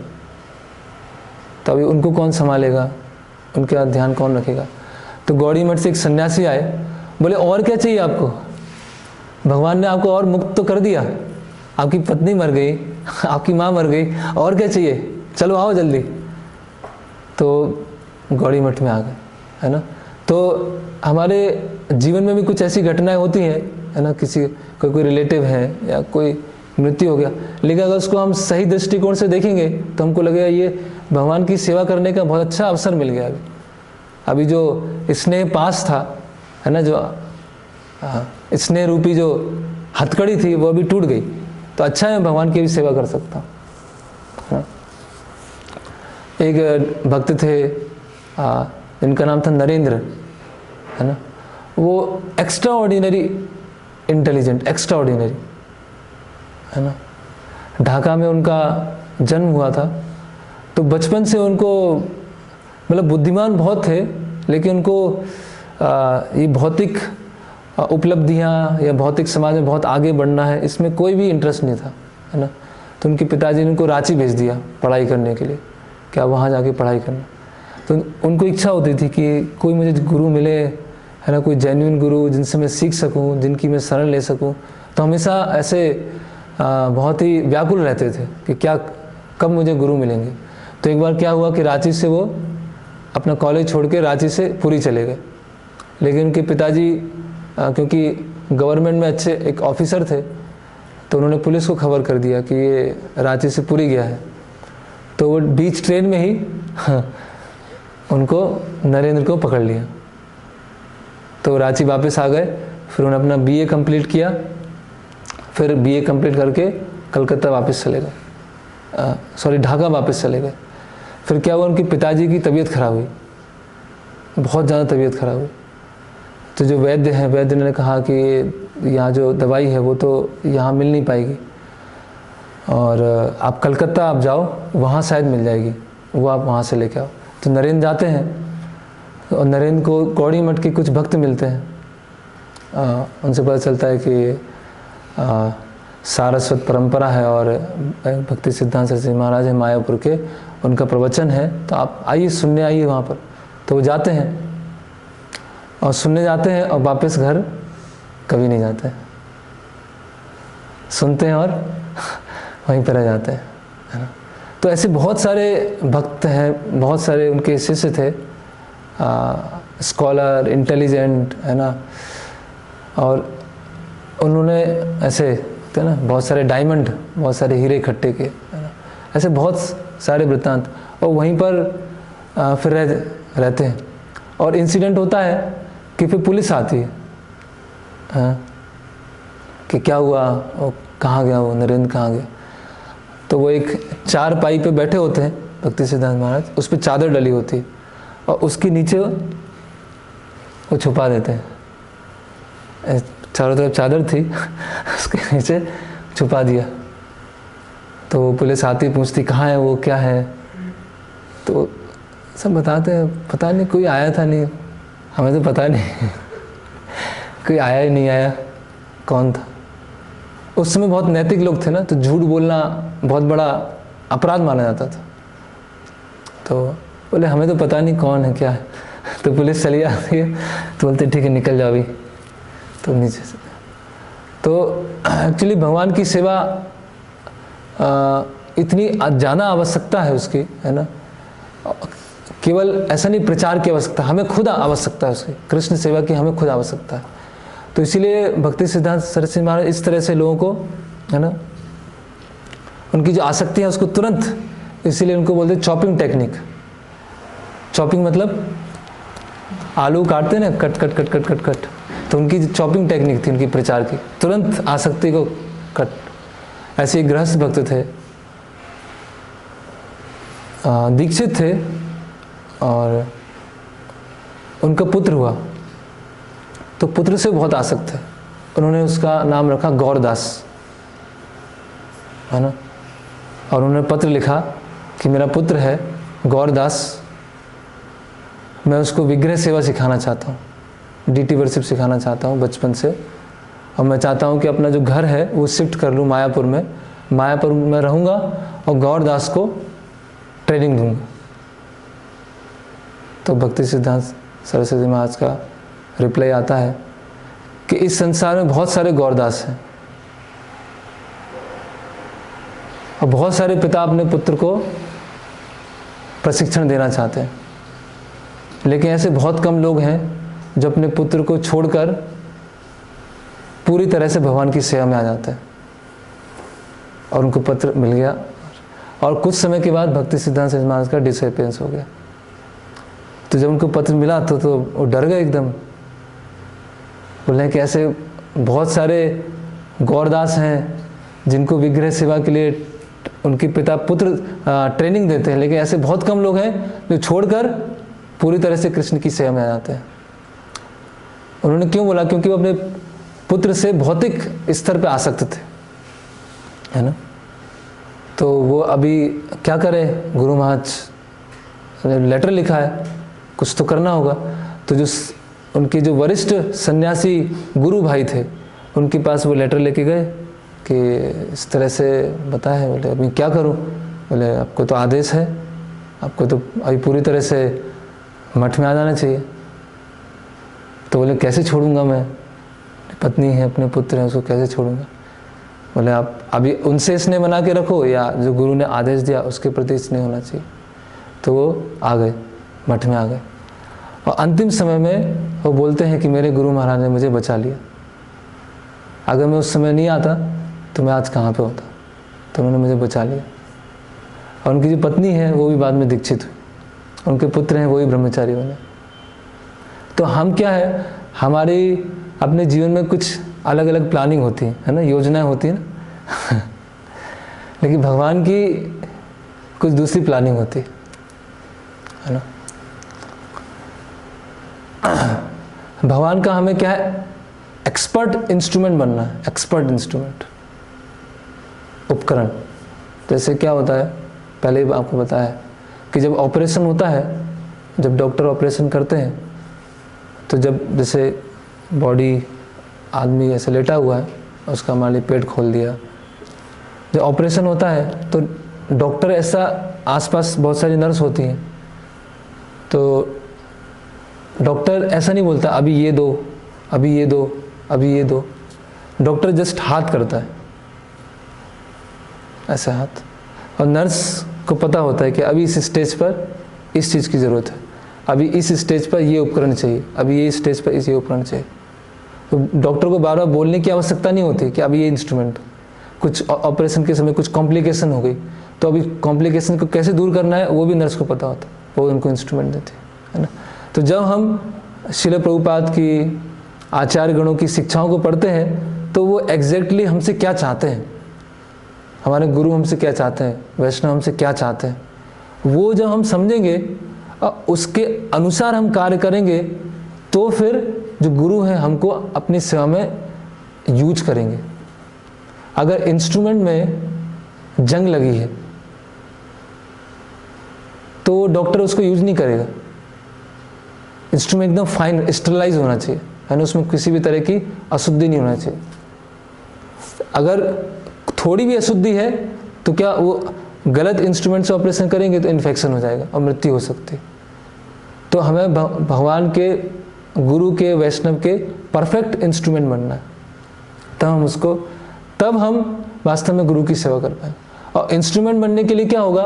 तो अभी उनको कौन संभालेगा, उनका ध्यान कौन रखेगा। तो गौड़ी मठ से एक सन्यासी आए, बोले और क्या चाहिए आपको, भगवान ने आपको और मुक्त तो कर दिया, आपकी पत्नी मर गई, आपकी माँ मर गई, और क्या चाहिए, चलो आओ जल्दी। तो गौड़ी मठ में आ गए, है ना। तो हमारे जीवन में भी कुछ ऐसी घटनाएं होती हैं, है ना, किसी कोई रिलेटिव है या कोई मृत्यु हो गया, लेकिन अगर उसको हम सही दृष्टिकोण से देखेंगे तो हमको लगेगा ये भगवान की सेवा करने का बहुत अच्छा अवसर मिल गया। अभी जो स्नेह पास था, है ना, जो स्नेह रूपी जो हथकड़ी थी वो अभी टूट गई, तो अच्छा है भगवान की भी सेवा कर सकता हूँ। एक भक्त थे जिनका नाम था नरेंद्र, है ना, वो extra ordinary intelligent, extra ordinary, है ना। ढाका में उनका जन्म हुआ था, तो बचपन से उनको, मतलब बुद्धिमान बहुत थे, लेकिन उनको ये भौतिक उपलब्धियाँ या भौतिक समाज में बहुत आगे बढ़ना है, इसमें कोई भी इंटरेस्ट नहीं था, है ना। तो उनके पिताजी ने उनको रांची भेज दिया पढ़ाई करने के लिए, क्या वहाँ जाके पढ़ाई करना। तो उनको इच्छा होती थी कि कोई मुझे गुरु मिले, है ना, कोई जेन्युइन गुरु जिनसे मैं सीख सकूं, जिनकी मैं शरण ले सकूं। तो हमेशा ऐसे बहुत ही व्याकुल रहते थे कि क्या, कब मुझे गुरु मिलेंगे। तो एक बार क्या हुआ कि रांची से वो अपना कॉलेज छोड़ के रांची से पुरी चले गए, लेकिन उनके पिताजी क्योंकि गवर्नमेंट में अच्छे एक ऑफिसर थे, तो उन्होंने पुलिस को खबर कर दिया कि ये रांची से पुरी गया है। तो वो बीच ट्रेन में ही उनको, नरेंद्र को पकड़ लिया। तो रांची वापस आ गए, फिर उन्होंने अपना बीए कंप्लीट किया, फिर बीए कंप्लीट करके कलकत्ता वापस चले गए, ढाका वापस चले गए। फिर क्या हुआ, उनके पिताजी की तबीयत खराब हुई, बहुत ज़्यादा तबीयत खराब हुई। तो जो वैद्य हैं, वैद्य ने कहा कि यहाँ जो दवाई है वो तो यहाँ मिल नहीं पाएगी, और आप कलकत्ता आप जाओ, वहाँ शायद मिल जाएगी, वो आप वहाँ से लेके आओ। तो नरेंद्र जाते हैं, और नरेंद्र को गौड़ी मठ के कुछ भक्त मिलते हैं, उनसे पता चलता है कि सारस्वत परंपरा है और भक्ति सिद्धांत सरस्वती महाराज है मायापुर के, उनका प्रवचन है, तो आप आइए सुनने आइए वहाँ पर। तो वो जाते हैं और सुनने जाते हैं, और वापस घर कभी नहीं जाते हैं, सुनते हैं और वहीं पर रह जाते हैं, है ना। तो ऐसे बहुत सारे भक्त हैं, बहुत सारे उनके शिष्य थे, स्कॉलर, इंटेलिजेंट, है ना, और उन्होंने ऐसे थे ना, बहुत सारे डायमंड, बहुत सारे हीरे इकट्ठे किए, है ना, ऐसे बहुत सारे वृत्तांत। और वहीं पर फिर रहते हैं, और इंसिडेंट होता है कि फिर पुलिस आती है, कि क्या हुआ, वो कहाँ गया, वो नरेंद्र कहाँ गया। तो वो एक चारपाई पे बैठे होते हैं भक्ति सिद्धांत महाराज, उस पर चादर डली होती है, और उसके नीचे वो छुपा देते हैं। चारों तरफ चादर थी, उसके नीचे छुपा दिया। तो पुलिस आती, पूछती कहाँ है वो, क्या है, तो सब बताते हैं पता नहीं, कोई आया था नहीं, हमें तो पता नहीं कोई आया ही नहीं आया, कौन था। उस समय बहुत नैतिक लोग थे ना, तो झूठ बोलना बहुत बड़ा अपराध माना जाता था। तो बोले हमें तो पता नहीं कौन है क्या है। तो पुलिस चली जाती है, तो बोलते ठीक है निकल जाओ अभी, तो नीचे से। तो एक्चुअली भगवान की सेवा इतनी ज़्यादा आवश्यकता है उसकी, है ना। केवल ऐसा नहीं प्रचार की आवश्यकता, हमें खुद आवश्यकता है उसकी, कृष्ण सेवा की हमें खुद आवश्यकता है। तो इसीलिए भक्ति सिद्धांत सरस्वती महाराज इस तरह से लोगों को, है ना, उनकी जो आसक्ति है उसको तुरंत, इसीलिए उनको बोलते चॉपिंग टेक्निक। चॉपिंग मतलब आलू काटते ना, cut cut cut cut cut cut, तो उनकी जो चॉपिंग टेक्निक थी उनकी प्रचार की, तुरंत आसक्ति को कट। ऐसे एक गृहस्थ भक्त थे, दीक्षित थे, और उनका पुत्र हुआ, तो पुत्र से बहुत आसक्त थे। उन्होंने उसका नाम रखा गौरदास, है ना। और उन्होंने पत्र लिखा कि मेरा पुत्र है गौरदास, मैं उसको विग्रह सेवा सिखाना चाहता हूँ, डीटी वर्शिप सिखाना चाहता हूँ बचपन से, और मैं चाहता हूँ कि अपना जो घर है वो शिफ्ट कर लूँ मायापुर में, मायापुर में रहूँगा और गौरदास को ट्रेनिंग दूँगा। तो भक्ति सिद्धांत सरस्वती महाराज का रिप्लाई आता है कि इस संसार में बहुत सारे गौरदास हैं, और बहुत सारे पिता अपने पुत्र को प्रशिक्षण देना चाहते हैं, लेकिन ऐसे बहुत कम लोग हैं जो अपने पुत्र को छोड़कर पूरी तरह से भगवान की सेवा में आ जाते हैं। और उनको पत्र मिल गया, और कुछ समय के बाद भक्ति सिद्धांत सरस्वती महाराज का डिसअपियरेंस हो गया। तो जब उनको पत्र मिला तो वो डर गए एकदम, बोले कि ऐसे बहुत सारे गौरदास हैं जिनको विग्रह सेवा के लिए उनके पिता पुत्र ट्रेनिंग देते हैं, लेकिन ऐसे बहुत कम लोग हैं जो छोड़कर पूरी तरह से कृष्ण की सेवा में आ जाते हैं। उन्होंने क्यों बोला? क्योंकि वो अपने पुत्र से भौतिक स्तर पे आसक्त थे, है ना। तो वो अभी क्या करें, गुरु महाराज ने लेटर लिखा है, कुछ तो करना होगा। तो जो उनके जो वरिष्ठ सन्यासी गुरु भाई थे, उनके पास वो लेटर लेके गए कि इस तरह से बताया। बोले अभी क्या करूं? बोले आपको तो आदेश है, आपको तो अभी पूरी तरह से मठ में आ जाना चाहिए। तो बोले कैसे छोड़ूंगा मैं, पत्नी है, अपने पुत्र हैं, उसको कैसे छोड़ूंगा? बोले आप अभी उनसे स्नेह बना के रखो, या जो गुरु ने आदेश दिया उसके प्रति स्नेह होना चाहिए। तो वो आ गए, मठ में आ गए, और अंतिम समय में वो बोलते हैं कि मेरे गुरु महाराज ने मुझे बचा लिया, अगर मैं उस समय नहीं आता तो मैं आज कहाँ पे होता। तो उन्होंने मुझे बचा लिया। और उनकी जो पत्नी है वो भी बाद में दीक्षित हुई, उनके पुत्र हैं वो भी ब्रह्मचारी बने। तो हम क्या है, हमारी अपने जीवन में कुछ अलग अलग प्लानिंग होती है ना, योजनाएं होती है ना लेकिन भगवान की कुछ दूसरी प्लानिंग होती है ना। भगवान का हमें क्या है, एक्सपर्ट इंस्ट्रूमेंट बनना है, एक्सपर्ट इंस्ट्रूमेंट, उपकरण। जैसे क्या होता है, पहले ही आपको बताया कि जब ऑपरेशन होता है, जब डॉक्टर ऑपरेशन करते हैं, तो जब जैसे बॉडी आदमी ऐसे लेटा हुआ है, उसका मान ली पेट खोल दिया, जब ऑपरेशन होता है तो डॉक्टर ऐसा, आसपास बहुत सारी नर्स होती हैं, तो डॉक्टर ऐसा नहीं बोलता अभी ये दो, अभी ये दो, अभी ये दो। डॉक्टर जस्ट हाथ करता है, ऐसे हाथ, और नर्स को पता होता है कि अभी इस स्टेज पर इस चीज़ की ज़रूरत है, अभी इस स्टेज पर ये उपकरण चाहिए, अभी ये स्टेज पर ये उपकरण चाहिए। तो डॉक्टर को बार बार बोलने की आवश्यकता नहीं होती कि अभी ये इंस्ट्रूमेंट, कुछ ऑपरेशन के समय कुछ कॉम्प्लिकेशन हो गई, तो अभी कॉम्प्लिकेशन को कैसे दूर करना है वो भी नर्स को पता होता है, वो उनको इंस्ट्रूमेंट देती है ना। तो जब हम श्रील प्रभुपाद की, आचार्य गणों की शिक्षाओं को पढ़ते हैं, तो वो एग्जैक्टली हमसे क्या चाहते हैं, हमारे गुरु हमसे क्या चाहते हैं, वैष्णव हमसे क्या चाहते हैं, वो जब हम समझेंगे और उसके अनुसार हम कार्य करेंगे तो फिर जो गुरु हैं हमको अपनी सेवा में यूज करेंगे। अगर इंस्ट्रूमेंट में जंग लगी है तो डॉक्टर उसको यूज नहीं करेगा। इंस्ट्रूमेंट एकदम फाइन स्टरलाइज होना चाहिए, है ना, उसमें किसी भी तरह की अशुद्धि नहीं होना चाहिए। अगर थोड़ी भी अशुद्धि है तो क्या वो गलत इंस्ट्रूमेंट से ऑपरेशन करेंगे तो इन्फेक्शन हो जाएगा और मृत्यु हो सकती है। तो हमें भगवान के, गुरु के, वैष्णव के परफेक्ट इंस्ट्रूमेंट बनना है, तब हम वास्तव में गुरु की सेवा कर पाए। और इंस्ट्रूमेंट बनने के लिए क्या होगा,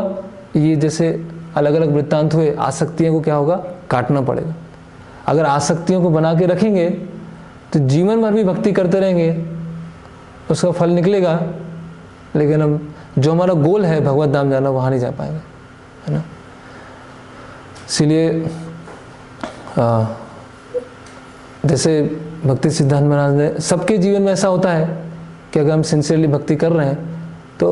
ये जैसे अलग अलग वृत्तांत हुए, आसक्तियों को क्या होगा, काटना पड़ेगा। अगर आसक्तियों को बना के रखेंगे तो जीवन भर भी भक्ति करते रहेंगे, उसका फल निकलेगा, लेकिन हम जो हमारा गोल है भगवत धाम जाना, वहाँ नहीं जा पाएंगे, है ना। इसीलिए जैसे भक्ति सिद्धांत महाराज ने, सबके जीवन में ऐसा होता है कि अगर हम सिंसियरली भक्ति कर रहे हैं तो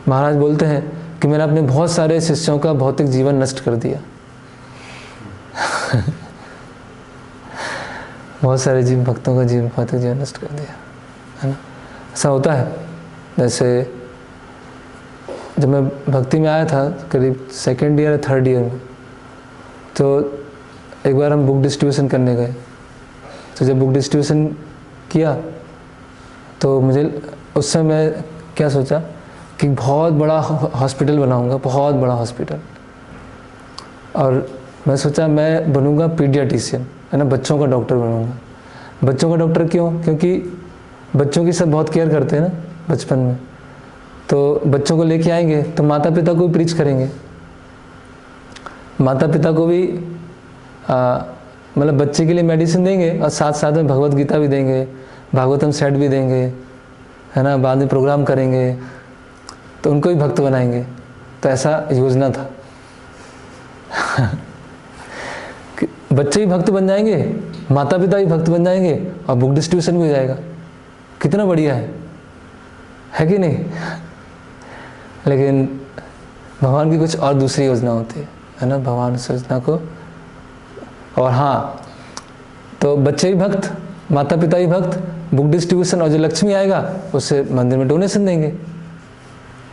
महाराज बोलते हैं कि मैंने अपने बहुत सारे शिष्यों का भौतिक जीवन नष्ट कर दिया। बहुत सारे भक्तों का भौतिक जीवन नष्ट कर दिया, है ना। ऐसा होता है। जैसे जब मैं भक्ति में आया था करीब 2nd ईयर या 3rd ईयर में, तो एक बार हम बुक डिस्ट्रीब्यूशन करने गए। तो जब बुक डिस्ट्रीब्यूशन किया तो मुझे उस समय मैं क्या सोचा कि बहुत बड़ा हॉस्पिटल बनाऊंगा, बहुत बड़ा हॉस्पिटल। और मैं सोचा मैं बनूंगा पीडियाट्रिशियन, है ना, बच्चों का डॉक्टर बनूंगा। बच्चों का डॉक्टर क्यों? क्योंकि बच्चों की सब बहुत केयर करते हैं ना बचपन में, तो बच्चों को लेके आएंगे तो माता पिता को भी प्रीच करेंगे, माता पिता को भी मतलब बच्चे के लिए मेडिसिन देंगे और साथ साथ में भगवत गीता भी देंगे, भागवतम सेट भी देंगे, है ना, बाद में प्रोग्राम करेंगे, तो उनको भी भक्त बनाएंगे। तो ऐसा योजना था। बच्चे भी भक्त बन जाएंगे, माता पिता भी भक्त बन जाएंगे और बुक डिस्ट्रीब्यूशन भी हो जाएगा। कितना बढ़िया है कि नहीं? लेकिन भगवान की कुछ और दूसरी योजना होती है ना, भगवान उस योजना को, और हाँ, तो बच्चे भी भक्त, माता पिता भी भक्त, बुक डिस्ट्रीब्यूशन, और जो लक्ष्मी आएगा उससे मंदिर में डोनेशन देंगे।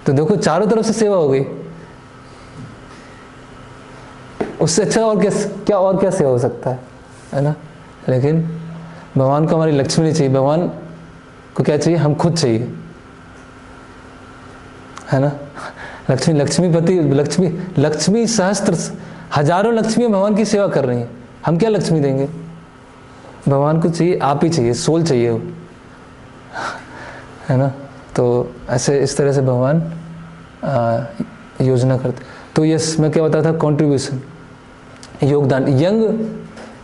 तो देखो चारों तरफ से सेवा हो गई। उससे अच्छा और क्या सेवा हो सकता है ना। लेकिन भगवान को हमारी लक्ष्मी नहीं चाहिए, भगवान को क्या चाहिए, हम खुद चाहिए, है ना। लक्ष्मीपति, लक्ष्मी सहस्त्र, हजारों लक्ष्मी भगवान की सेवा कर रही हैं, हम क्या लक्ष्मी देंगे? भगवान को चाहिए, आप ही चाहिए, सोल चाहिए वो, है ना। तो ऐसे इस तरह से भगवान योजना करते। तो यस, मैं क्या बताया था, कंट्रीब्यूशन, योगदान, यंग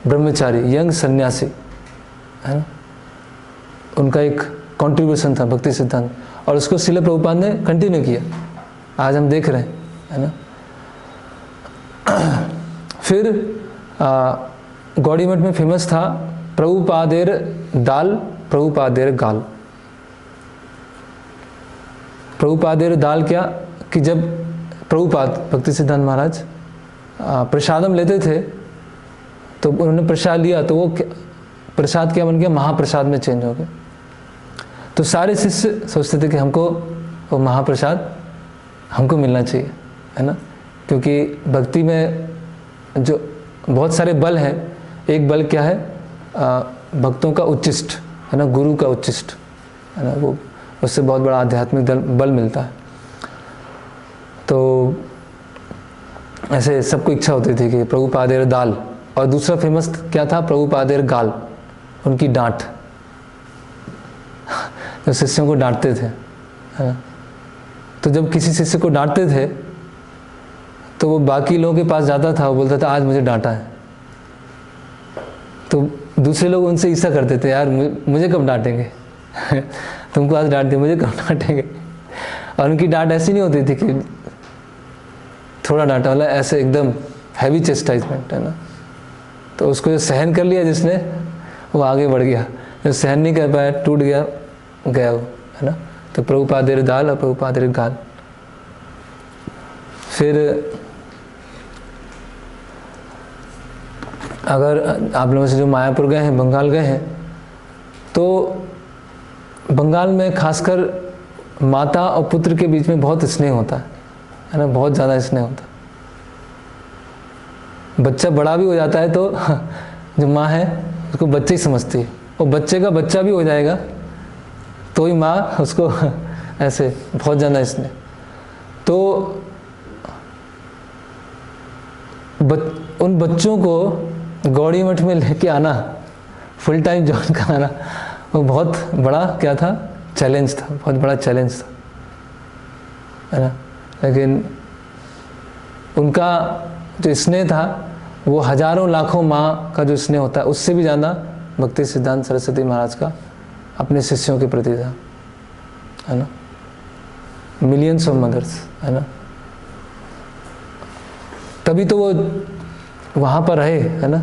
ब्रह्मचारी, यंग सन्यासी, है ना, उनका एक कंट्रीब्यूशन था भक्ति सिद्धांत, और उसको श्रील प्रभुपाद ने कंटिन्यू किया, आज हम देख रहे हैं, है ना। फिर गौड़ी मठ में फेमस था प्रभुपादेर दाल, प्रभुपादेर गाल। प्रभुपादेर दाल क्या कि जब प्रभुपाद भक्ति सिद्धांत महाराज प्रसादम लेते थे तो उन्होंने प्रसाद लिया तो वो प्रसाद क्या बन गया, महाप्रसाद में चेंज हो गया। तो सारे शिष्य सोचते थे कि हमको वो महाप्रसाद हमको मिलना चाहिए, है ना, क्योंकि भक्ति में जो बहुत सारे बल हैं, एक बल क्या है, भक्तों का उच्चिष्ट, है ना, गुरु का उच्चिष्ट, है ना, वो उससे बहुत बड़ा आध्यात्मिक बल मिलता है। तो ऐसे सबको इच्छा होती थी कि प्रभुपादेर दाल, और दूसरा फेमस क्या था, प्रभुपादेर गाल, उनकी डांट, जो शिष्यों को डांटते थे, है ना। तो जब किसी शिष्य को डांटते थे तो वो बाकी लोगों के पास जाता था, वो बोलता था आज मुझे डांटा है। तो दूसरे लोग उनसे ईर्ष्या करते थे, यार मुझे कब डांटेंगे तुमको आज डांट दिया, मुझे कब डांटेंगे। और उनकी डांट ऐसी नहीं होती थी कि थोड़ा डांटा वाला, ऐसे एकदम हैवी चेस्टाइजमेंट, है ना। तो उसको जो सहन कर लिया जिसने, वो आगे बढ़ गया, जो सहन नहीं कर पाया टूट गया वो, है ना। तो प्रभुपादेर दाल और प्रभुपादेर गाल। फिर अगर आप लोगों से जो मायापुर गए हैं, बंगाल गए हैं, तो बंगाल में खासकर माता और पुत्र के बीच में बहुत स्नेह होता है ना, बहुत ज़्यादा स्नेह होता है। बच्चा बड़ा भी हो जाता है तो जो माँ है उसको बच्चे ही समझती है, और बच्चे का बच्चा भी हो जाएगा तो ही माँ उसको ऐसे बहुत ज़्यादा स्नेह। तो उन बच्चों को गौड़ी मठ में लेके आना, फुल टाइम जॉइन कराना, वो बहुत बड़ा क्या था, चैलेंज था, बहुत बड़ा चैलेंज था, है ना। लेकिन उनका जो स्नेह था वो हजारों लाखों माँ का जो स्नेह होता है उससे भी ज़्यादा भक्ति सिद्धांत सरस्वती महाराज का अपने शिष्यों के प्रति था, है ना। मिलियंस ऑफ मदर्स, है ना, तभी तो वो वहाँ पर रहे, है ना।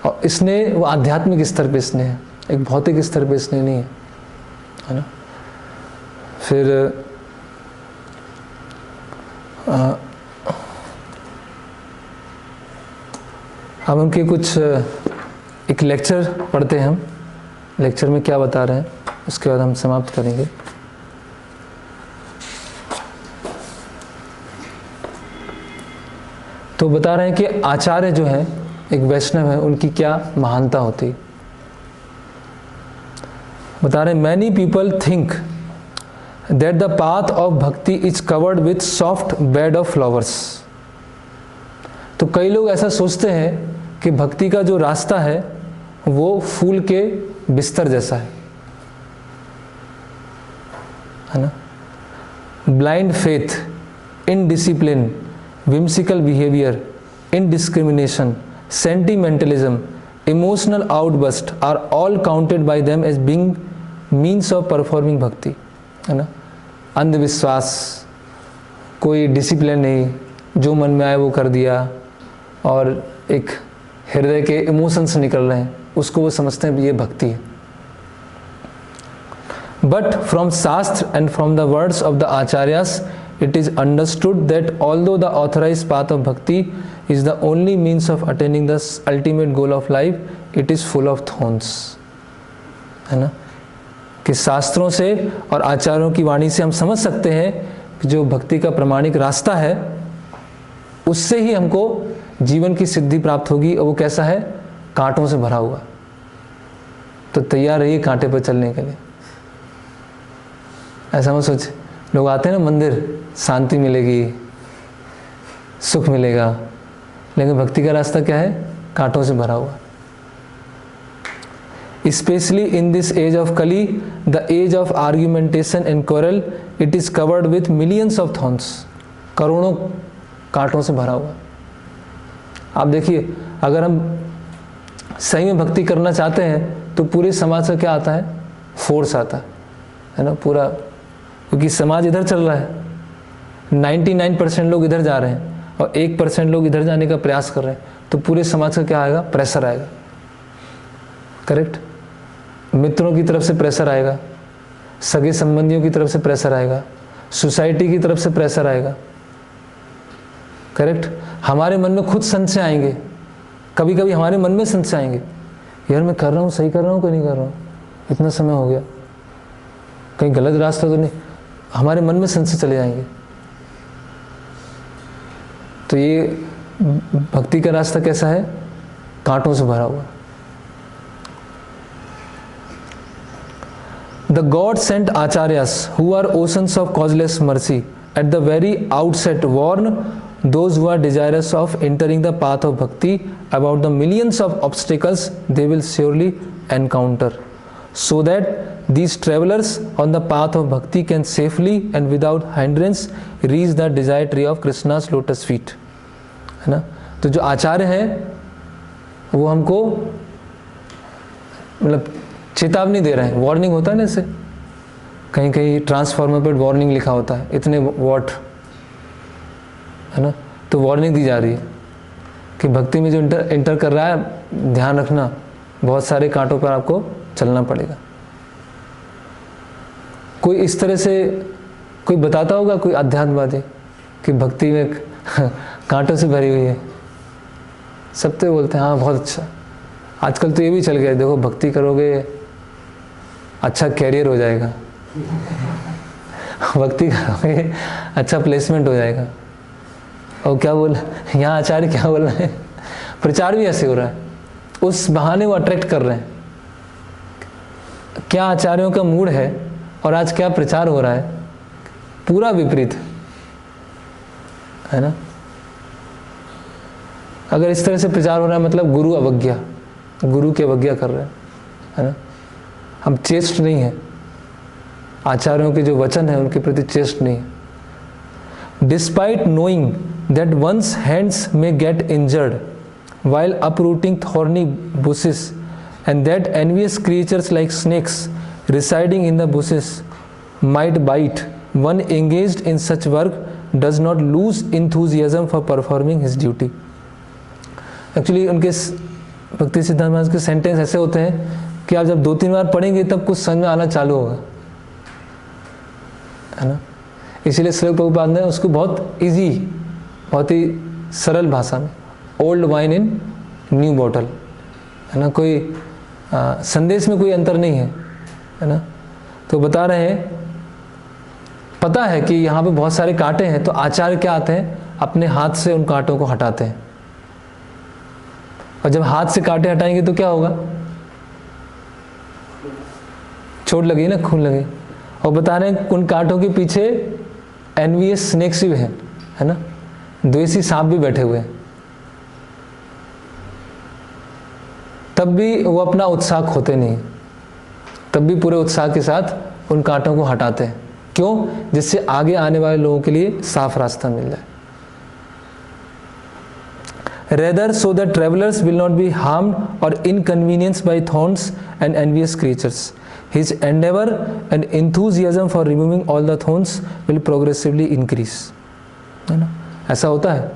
और स्नेह वो आध्यात्मिक स्तर पे स्नेह है, एक भौतिक स्तर पे स्नेह नहीं है ना। फिर अब उनके कुछ एक लेक्चर पढ़ते हैं हम, लेक्चर में क्या बता रहे हैं, उसके बाद हम समाप्त करेंगे। तो बता रहे हैं कि आचार्य जो है, एक वैष्णव है, उनकी क्या महानता होती। बता रहे हैं, many people think that the path of bhakti is covered with soft bed of flowers. तो कई लोग ऐसा सोचते हैं कि भक्ति का जो रास्ता है वो फूल के बिस्तर जैसा है ना। Blind faith, indiscipline, whimsical behavior, indiscrimination, sentimentalism, emotional outburst are all counted by them as being means of performing भक्ति, है ना। अंधविश्वास, कोई डिसिप्लिन नहीं, जो मन में आए वो कर दिया, और एक हृदय के इमोशंस निकल रहे हैं, उसको वो समझते हैं ये भक्ति है। But from शास्त्र and from the words of the acharyas, it is understood that although the authorized path of bhakti is the only means of attaining the ultimate goal of life, it is full of thorns, है ना। कि शास्त्रों से और आचार्यों की वाणी से हम समझ सकते हैं कि जो भक्ति का प्रमाणिक रास्ता है उससे ही हमको जीवन की सिद्धि प्राप्त होगी, और वो कैसा है, कांटों से भरा हुआ। तो तैयार रहिए कांटे पर चलने के लिए। ऐसा मत सोच, लोग आते हैं ना मंदिर, शांति मिलेगी, सुख मिलेगा, लेकिन भक्ति का रास्ता क्या है, कांटों से भरा हुआ। Specially in this age of Kali, the age of argumentation and quarrel, it is covered with millions of thorns. करोड़ों कांटों से भरा हुआ। आप देखिए, अगर हम सही में भक्ति करना चाहते हैं तो पूरे समाज से क्या आता है, फोर्स आता है ना पूरा, क्योंकि समाज इधर चल रहा है, 99% लोग इधर जा रहे हैं और 1% लोग इधर जाने का प्रयास कर रहे हैं, तो पूरे समाज का क्या आएगा, प्रेशर आएगा। करेक्ट। मित्रों की तरफ से प्रेशर आएगा, सगे संबंधियों की तरफ से प्रेशर आएगा, सोसाइटी की तरफ से प्रेशर आएगा। करेक्ट। हमारे मन में खुद संशय आएंगे, कभी कभी हमारे मन में संशय आएंगे, यार मैं कर रहा हूँ, सही कर रहा हूँ कि नहीं कर रहा हूँ, इतना समय हो गया, कहीं गलत रास्ता तो नहीं, हमारे मन में संशय चले जाएंगे। तो ये भक्ति का रास्ता कैसा है, कांटों से भरा हुआ। The God sent acharyas who are oceans of causeless mercy at the very outset warn those who are desirous of entering the path of bhakti about the millions of obstacles they will surely encounter, so that these travelers on the path of bhakti can safely and without hindrance reach the desired tree of Krishna's lotus feet, है ना। तो जो आचार्य हैं वो हमको मतलब चेतावनी दे रहे हैं, वार्निंग होता है ना, इससे कहीं कहीं ट्रांसफार्मर पर वार्निंग लिखा होता है, इतने वॉट, है ना। तो वार्निंग दी जा रही है कि भक्ति में जो इंटर कर रहा है, ध्यान रखना, बहुत सारे कांटों पर आपको चलना पड़ेगा। कोई इस तरह से कोई बताता होगा, कोई अध्यात्मवादी, कि भक्ति में कांटों से भरी हुई है, सब तो बोलते हैं हाँ बहुत अच्छा। आजकल तो ये भी चल गया, देखो भक्ति करोगे अच्छा कैरियर हो जाएगा, भक्ति करोगे अच्छा प्लेसमेंट हो जाएगा। और क्या बोल, यहाँ आचार्य क्या बोल रहे हैं, प्रचार भी ऐसे हो रहा है, उस बहाने वो अट्रैक्ट कर रहे हैं। क्या आचार्यों का मूड है और आज क्या प्रचार हो रहा है, पूरा विपरीत है ना। अगर इस तरह से प्रचार हो रहा है मतलब गुरु अवज्ञा, गुरु की अवज्ञा कर रहे हैं, है ना। हम चेष्ट नहीं है, आचार्यों के जो वचन है उनके प्रति चेष्ट नहीं है। Despite knowing that one's hands may get injured while uprooting thorny bushes and that envious creatures like snakes residing in the bushes might bite, one engaged in such work does not lose enthusiasm for performing his duty. Actually उनके भक्ति सिद्धांत महाराज के sentence ऐसे होते हैं कि आप जब 2-3 बार पढ़ेंगे तब कुछ समझ में आना चालू होगा, है ना। इसीलिए श्रील प्रभुपाद ने उसको बहुत इजी, बहुत ही सरल भाषा में, old wine in new bottle, है ना, कोई संदेश में कोई अंतर नहीं है ना। तो बता रहे हैं, पता है कि यहाँ पे बहुत सारे कांटे हैं, तो आचार्य क्या आते हैं, अपने हाथ से उन कांटों को हटाते हैं। और जब हाथ से कांटे हटाएंगे तो क्या होगा, चोट लगी ना, खून लगे। और बता रहे हैं उन कांटों के पीछे एनवियस स्नेक्स भी हैं, है ना, द्वेषी सांप भी बैठे हुए हैं। तब भी वो अपना उत्साह खोते नहीं, तब भी पूरे उत्साह के साथ उन कांटों को हटाते हैं। क्यों? जिससे आगे आने वाले लोगों के लिए साफ रास्ता मिल जाए। Rather so that travelers will not be harmed or inconvenienced by thorns and envious creatures. His endeavor and enthusiasm for removing all the thorns will progressively increase. है ना, ऐसा होता है।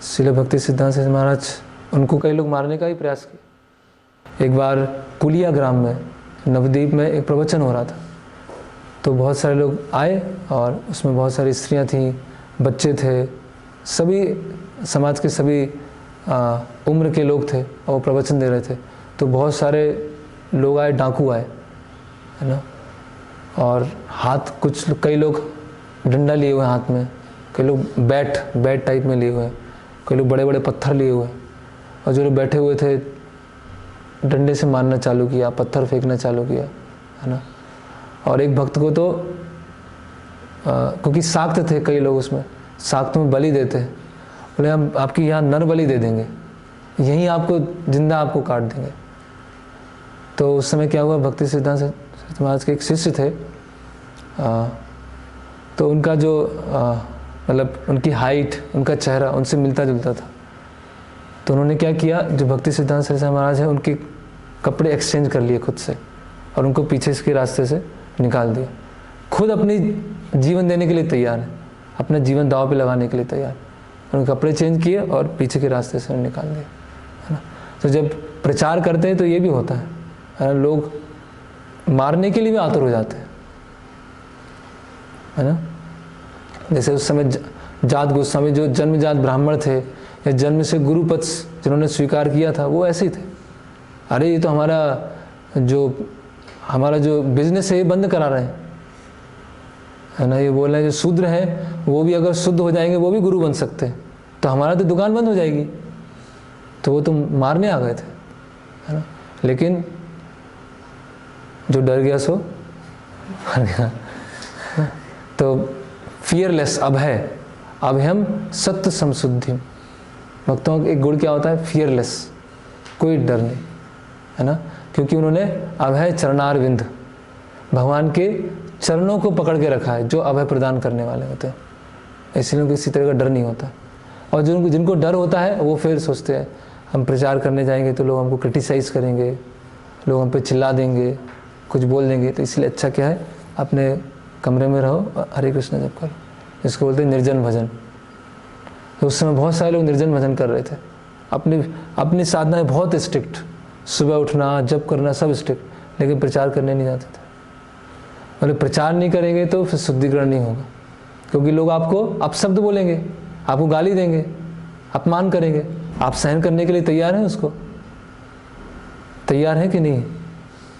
श्रील भक्ति सिद्धांत सरस्वती महाराज, उनको कई लोग मारने का ही प्रयास किया। एक बार कुलिया ग्राम में, नवद्वीप में एक प्रवचन हो रहा था, तो बहुत सारे लोग आए और उसमें बहुत सारी स्त्रियां थीं, बच्चे थे, सभी समाज के सभी उम्र के लोग थे और वो प्रवचन दे रहे थे। तो बहुत सारे लोग आए, डाकू आए, है ना, और हाथ, कई लोग डंडा लिए हुए हाथ में, कई लोग बैट टाइप में लिए हुए, कई लोग बड़े बड़े पत्थर लिए हुए, और जो लोग बैठे हुए थे डंडे से मारना चालू किया, पत्थर फेंकना चालू किया, है ना। और एक भक्त को तो क्योंकि साक्त थे कई लोग, उसमें साक्त में बलि देते हैं, बोले हम आपकी यहाँ नर बलि दे देंगे, यहीं आपको जिंदा आपको काट देंगे। तो उस समय क्या हुआ, भक्ति सिद्धांत सरस्वती महाराज के एक शिष्य थे, तो उनका जो मतलब उनकी हाइट, उनका चेहरा उनसे मिलता जुलता था। तो उन्होंने क्या किया, जो भक्ति सिद्धांत सरस्वती महाराज है उनके कपड़े एक्सचेंज कर लिए खुद से और उनको पीछे के रास्ते से निकाल दिया। खुद अपनी जीवन देने के लिए तैयार है, अपना जीवन दांव पे लगाने के लिए तैयार। उनके कपड़े चेंज किए और पीछे के रास्ते से निकाल दिया, है ना। तो जब प्रचार करते हैं तो ये भी होता है ना, लोग मारने के लिए भी आतुर हो जाते हैं, है ना। जैसे उस समय जात गोस्वामी जो जन्मजात ब्राह्मण थे या जन्म से गुरुपद जिन्होंने स्वीकार किया था, वो ऐसे ही थे। अरे ये तो हमारा जो बिजनेस है ये बंद करा रहे हैं, है ना। ये बोल रहे हैं जो शूद्र हैं वो भी अगर शुद्ध हो जाएंगे वो भी गुरु बन सकते हैं, तो हमारा तो दुकान बंद हो जाएगी। तो वो तो मारने आ गए थे, है ना। लेकिन जो डर गया सो मर गया। तो फियरलेस, अभयम सत्य समशुद्धि। भक्तों का एक गुण क्या होता है, फियरलेस, कोई डर नहीं, है ना। क्योंकि उन्होंने अभय चरणारविंद, भगवान के चरणों को पकड़ के रखा है, जो अभय प्रदान करने वाले होते हैं, इसलिए उनको किसी तरह का डर नहीं होता। और जिनको डर होता है वो फिर सोचते हैं हम प्रचार करने जाएंगे तो लोग हमको क्रिटिसाइज़ करेंगे, लोग हम पे चिल्ला देंगे, कुछ बोल देंगे। तो इसलिए अच्छा क्या है, अपने कमरे में रहो, हरे कृष्ण जप करो, इसको बोलते हैं निर्जन भजन। तो उस समय बहुत सारे लोग निर्जन भजन कर रहे थे, अपनी साधनाएं बहुत स्ट्रिक्ट, सुबह उठना, जप करना सब स्ट्रिक्ट, लेकिन प्रचार करने नहीं जाते थे। मतलब प्रचार नहीं करेंगे तो फिर शुद्धिकरण नहीं होगा, क्योंकि लोग आपको अपशब्द बोलेंगे, आपको गाली देंगे, अपमान करेंगे, आप सहन करने के लिए तैयार हैं उसको? तैयार हैं कि नहीं?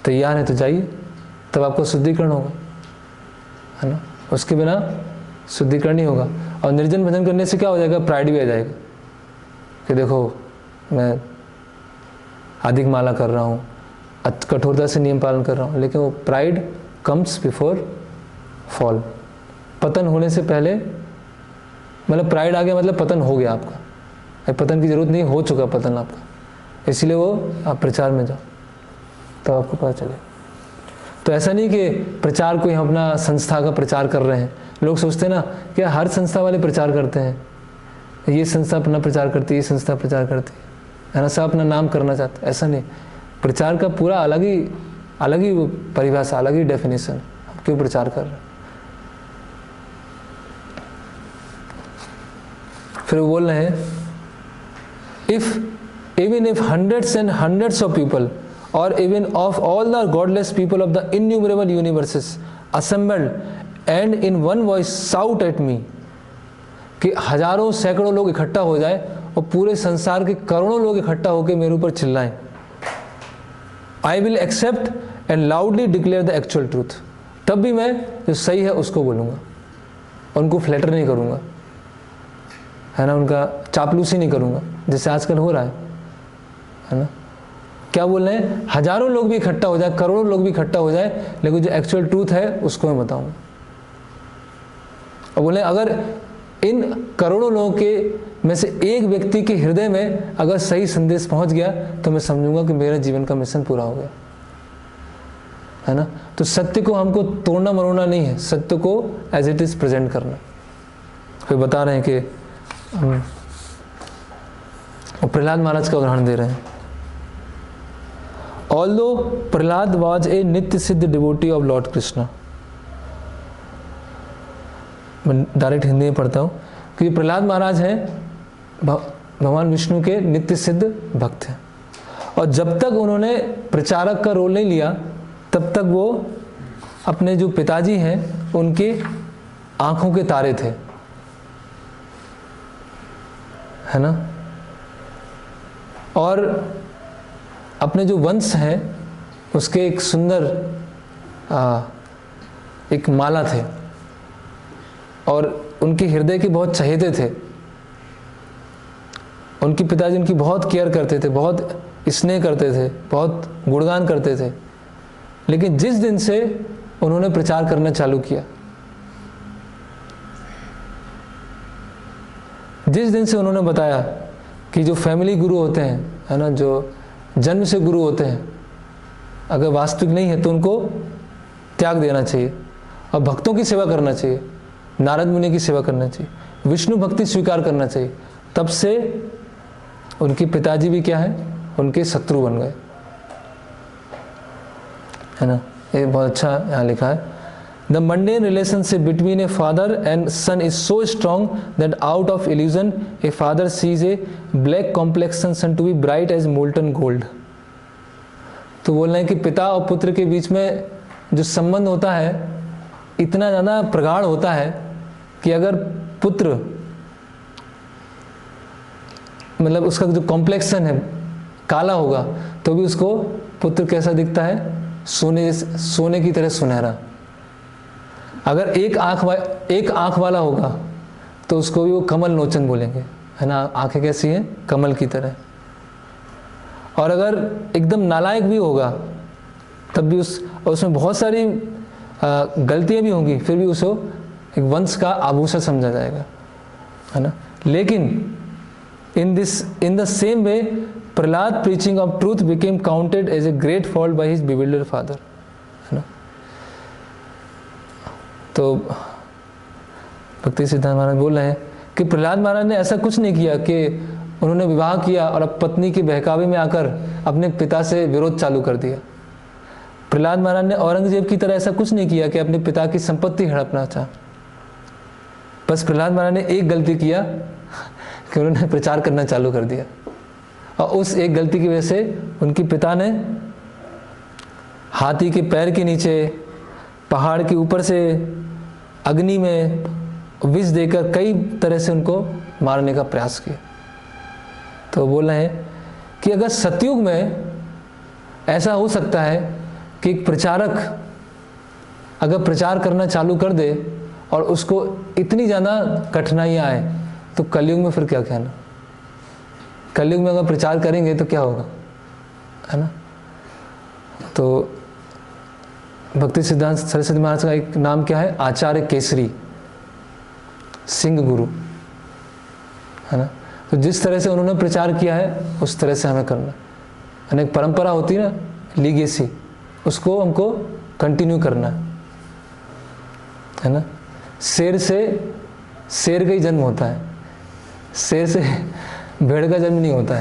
तैयार है तो जाइए, तब आपको शुद्धिकरण होगा, है ना। उसके बिना शुद्धिकरण नहीं होगा। और निर्जन भजन करने से क्या हो जाएगा? प्राइड भी आ जाएगा कि देखो मैं अधिक माला कर रहा हूँ, कठोरता से नियम पालन कर रहा हूँ, लेकिन वो प्राइड कम्स बिफोर फॉल। पतन होने से पहले, मतलब प्राइड आ गया मतलब पतन हो गया आपका। पतन की जरूरत नहीं, हो चुका पतन आपका, इसलिए वो आप प्रचार में जाओ तब आपको पता चले। तो ऐसा नहीं कि प्रचार कोई हम अपना संस्था का प्रचार कर रहे हैं। लोग सोचते हैं ना कि हर संस्था वाले प्रचार करते हैं, ये संस्था अपना प्रचार करती है, ये संस्था प्रचार करती है ना, सब अपना नाम करना चाहते हैं। ऐसा नहीं, प्रचार का पूरा अलग ही परिभाषा, अलग ही डेफिनेशन। हम क्यों प्रचार कर रहे हैं? फिर वो बोल रहे हैं, even if hundreds and hundreds of people, or even of all the godless people of the innumerable universes assembled and in one voice shout at me, कि हजारों सैकड़ों लोग इकट्ठा हो जाए और पूरे संसार के करोड़ों लोग इकट्ठा होकर मेरे ऊपर चिल्लाएं, I will accept and loudly declare the actual truth, तब भी मैं जो सही है उसको बोलूँगा, उनको फ्लैटर नहीं करूँगा, है ना, उनका चापलूसी नहीं करूँगा जैसे आजकल हो रहा है ना। क्या बोल रहे हैं? हजारों लोग भी इकट्ठा हो जाए, करोड़ों लोग भी इकट्ठा हो जाए, लेकिन जो एक्चुअल ट्रूथ है उसको मैं बताऊंगा। और बोले अगर इन करोड़ों लोगों के में से एक व्यक्ति के हृदय में अगर सही संदेश पहुंच गया तो मैं समझूंगा कि मेरा जीवन का मिशन पूरा हो गया, है ना। तो सत्य को हमको तोड़ना मरोड़ना नहीं है, सत्य को एज इट इज प्रेजेंट करना। फिर बता रहे हैं कि प्रहलाद महाराज का उदाहरण दे रहे हैं। Although प्रहलाद was a नित्य सिद्ध डिवोटी ऑफ लॉर्ड कृष्णा, मैं डायरेक्ट हिंदी में पढ़ता हूँ कि प्रहलाद महाराज हैं भगवान विष्णु के नित्य सिद्ध भक्त हैं, और जब तक उन्होंने प्रचारक का रोल नहीं लिया तब तक वो अपने जो पिताजी हैं उनके आंखों के तारे थे, है ना। और अपने जो वंश हैं उसके एक सुंदर एक माला थे, और उनके हृदय के बहुत चहेते थे। उनके पिताजी उनकी बहुत केयर करते थे, बहुत स्नेह करते थे, बहुत गुणगान करते थे। लेकिन जिस दिन से उन्होंने प्रचार करना चालू किया, जिस दिन से उन्होंने बताया कि जो फैमिली गुरु होते हैं, है ना, जो जन्म से गुरु होते हैं, अगर वास्तविक नहीं है तो उनको त्याग देना चाहिए और भक्तों की सेवा करना चाहिए, नारद मुनि की सेवा करना चाहिए, विष्णु भक्ति स्वीकार करना चाहिए, तब से उनके पिताजी भी क्या है, उनके शत्रु बन गए, है ना। ये बहुत अच्छा यहाँ लिखा है। The mundane relationship between a father and son is so strong that out of illusion a father sees a black complexion son to be bright as molten gold। तो बोल रहे हैं कि पिता और पुत्र के बीच में जो संबंध होता है इतना ज़्यादा प्रगाढ़ होता है कि अगर पुत्र, मतलब उसका जो कॉम्प्लेक्सन है काला होगा तो भी उसको पुत्र कैसा दिखता है, सोने की तरह सुनहरा। अगर एक आंख वाला होगा तो उसको भी वो कमल लोचन बोलेंगे, है ना, आंखें कैसी हैं, कमल की तरह। और अगर एकदम नालायक भी होगा तब भी उसमें बहुत सारी गलतियां भी होंगी, फिर भी उसको एक वंश का आभूषण समझा जाएगा, है ना। लेकिन in the same way Prahlad preaching of truth became counted as a great fault by his bewildered father, है ना। तो भक्ति सिद्धांत महाराज बोल रहे हैं कि प्रहलाद महाराज ने ऐसा कुछ नहीं किया कि उन्होंने विवाह किया और अब पत्नी के बहकावे में आकर अपने पिता से विरोध चालू कर दिया। प्रहलाद महाराज ने औरंगजेब की तरह ऐसा कुछ नहीं किया कि अपने पिता की संपत्ति हड़पना चाहा। बस प्रहलाद महाराज ने एक गलती किया कि उन्होंने प्रचार करना चालू कर दिया, और उस एक गलती की वजह से उनके पिता ने हाथी के पैर के नीचे, पहाड़ के ऊपर से अग्नि में विष देकर कई तरह से उनको मारने का प्रयास किया। तो बोल रहे हैं कि अगर सतयुग में ऐसा हो सकता है कि एक प्रचारक अगर प्रचार करना चालू कर दे और उसको इतनी ज़्यादा कठिनाइयाँ आए, तो कलयुग में फिर क्या कहना। कलयुग में अगर प्रचार करेंगे तो क्या होगा, है ना। तो भक्ति सिद्धांत सरस्वती महाराज का एक नाम क्या है, आचार्य केसरी, सिंह गुरु, है ना। तो जिस तरह से उन्होंने प्रचार किया है उस तरह से हमें करना। अनेक परंपरा होती है ना, लीगेसी, उसको हमको कंटिन्यू करना है ना। शेर से शेर का ही जन्म होता है, शेर से भेड़ का जन्म नहीं होता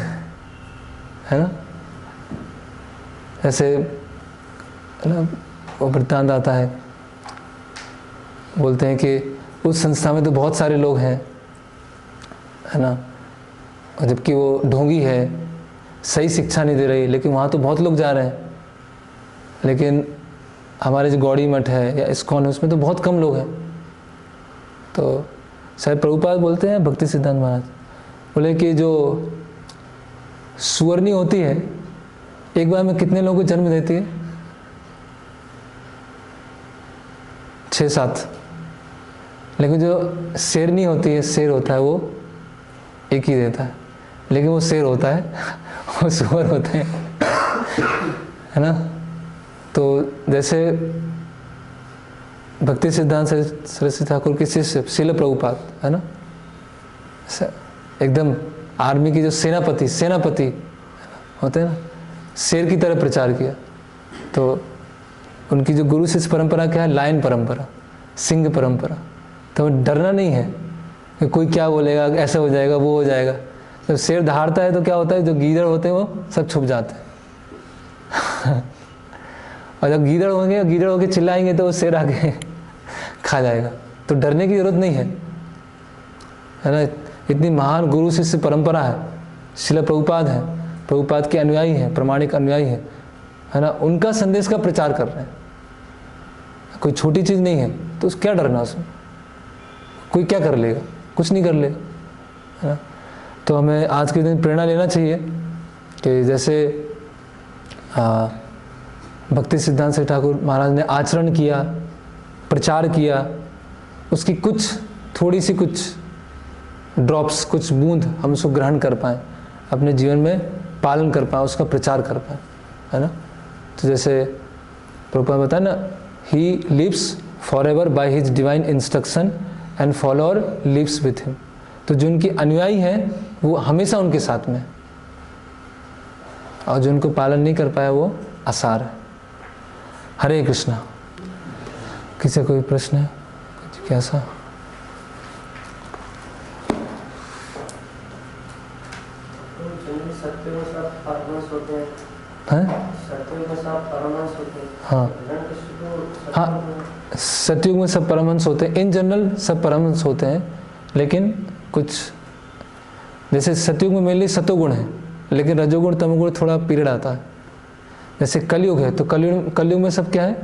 है ना। ऐसे ना वो वृत्तांत आता है, बोलते हैं कि उस संस्था में तो बहुत सारे लोग हैं, है ना, और जबकि वो ढोंगी है, सही शिक्षा नहीं दे रही, लेकिन वहाँ तो बहुत लोग जा रहे हैं। लेकिन हमारे जो गौड़ी मठ है या इस्कॉन है उसमें तो बहुत कम लोग हैं। तो शायद प्रभुपाद बोलते हैं, भक्ति सिद्धांत महाराज बोले कि जो सुअरनी होती है एक बार में कितने लोगों को जन्म देती है, 6-7। लेकिन जो शेरनी होती है, शेर होता है, वो एक ही देता है, लेकिन वो शेर होता है वो सुअर होते हैं, है ना। तो जैसे भक्ति सिद्धांत सरस्वती ठाकुर के शिष्य श्रील प्रभुपाद, है ना, एकदम आर्मी की जो सेनापति होते हैं ना, शेर की तरह प्रचार किया। तो उनकी जो गुरु शिष्य परंपरा क्या है, लायन परंपरा, सिंह परंपरा। तो डरना नहीं है कि कोई क्या बोलेगा, ऐसा हो जाएगा, वो हो जाएगा। जब शेर दहाड़ता है तो क्या होता है, जो गीदड़ होते हैं वो सब छुप जाते हैं और जब गीदड़ होंगे चिल्लाएंगे तो वो शेर आके खा जाएगा। तो डरने की जरूरत नहीं है ना। इतनी महान गुरु शिष्य परंपरा है, श्रील प्रभुपाद है, प्रभुपाद के अनुयायी हैं, प्रमाणिक अनुयायी हैं, है ना, उनका संदेश का प्रचार कर रहे हैं। कोई छोटी चीज़ नहीं है, तो क्या डरना उसमें, कोई क्या कर लेगा, कुछ नहीं कर लेगा, है ना। तो हमें आज के दिन प्रेरणा लेना चाहिए कि जैसे भक्ति सिद्धांत सरस्वती ठाकुर महाराज ने आचरण किया, प्रचार किया, उसकी थोड़ी सी ड्रॉप्स, कुछ बूंद हम उसको ग्रहण कर पाएँ, अपने जीवन में पालन कर पाएँ, उसका प्रचार कर पाएँ, है ना। तो जैसे प्रभुपाद बताया ना, he lives for ever by his divine instruction and follower lives with him. तो जो उनके अनुयायी हैं वो हमेशा उनके साथ में, और जो उनको पालन नहीं कर पाया वो आसार है। हरे कृष्णा। किसी कोई प्रश्न है, कैसा? हाँ हाँ, सतयुग में सब परमहंस होते हैं, इन जनरल सब परमहंस होते हैं, लेकिन कुछ जैसे सतयुग में मेनली सतोगुण है, लेकिन रजोगुण तमोगुण थोड़ा पीरियड आता है। जैसे कलयुग है, तो कलयुग में सब क्या है,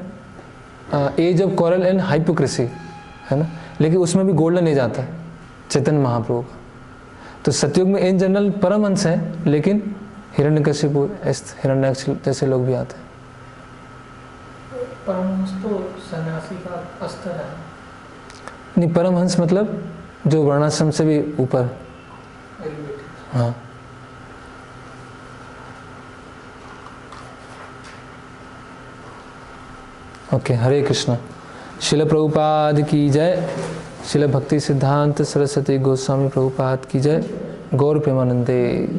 age of quarrel and hypocrisy, है ना, लेकिन उसमें भी गोल्डन एज आता है चैतन्य महाप्रभु का। तो सतयुग में इन जनरल परमहंस है, लेकिन हिरण्यकशिपु, हिरण्याक्ष जैसे लोग भी आते हैं। परमहंस तो सन्यासी का स्तर है। नहीं, परमहंस मतलब जो वर्णाश्रम से भी ऊपर। हाँ, ओके। हरे कृष्णा। श्रील प्रभुपाद की जय। श्रील भक्ति सिद्धांत सरस्वती गोस्वामी प्रभुपाद की जय। गौर प्रेमानंदे।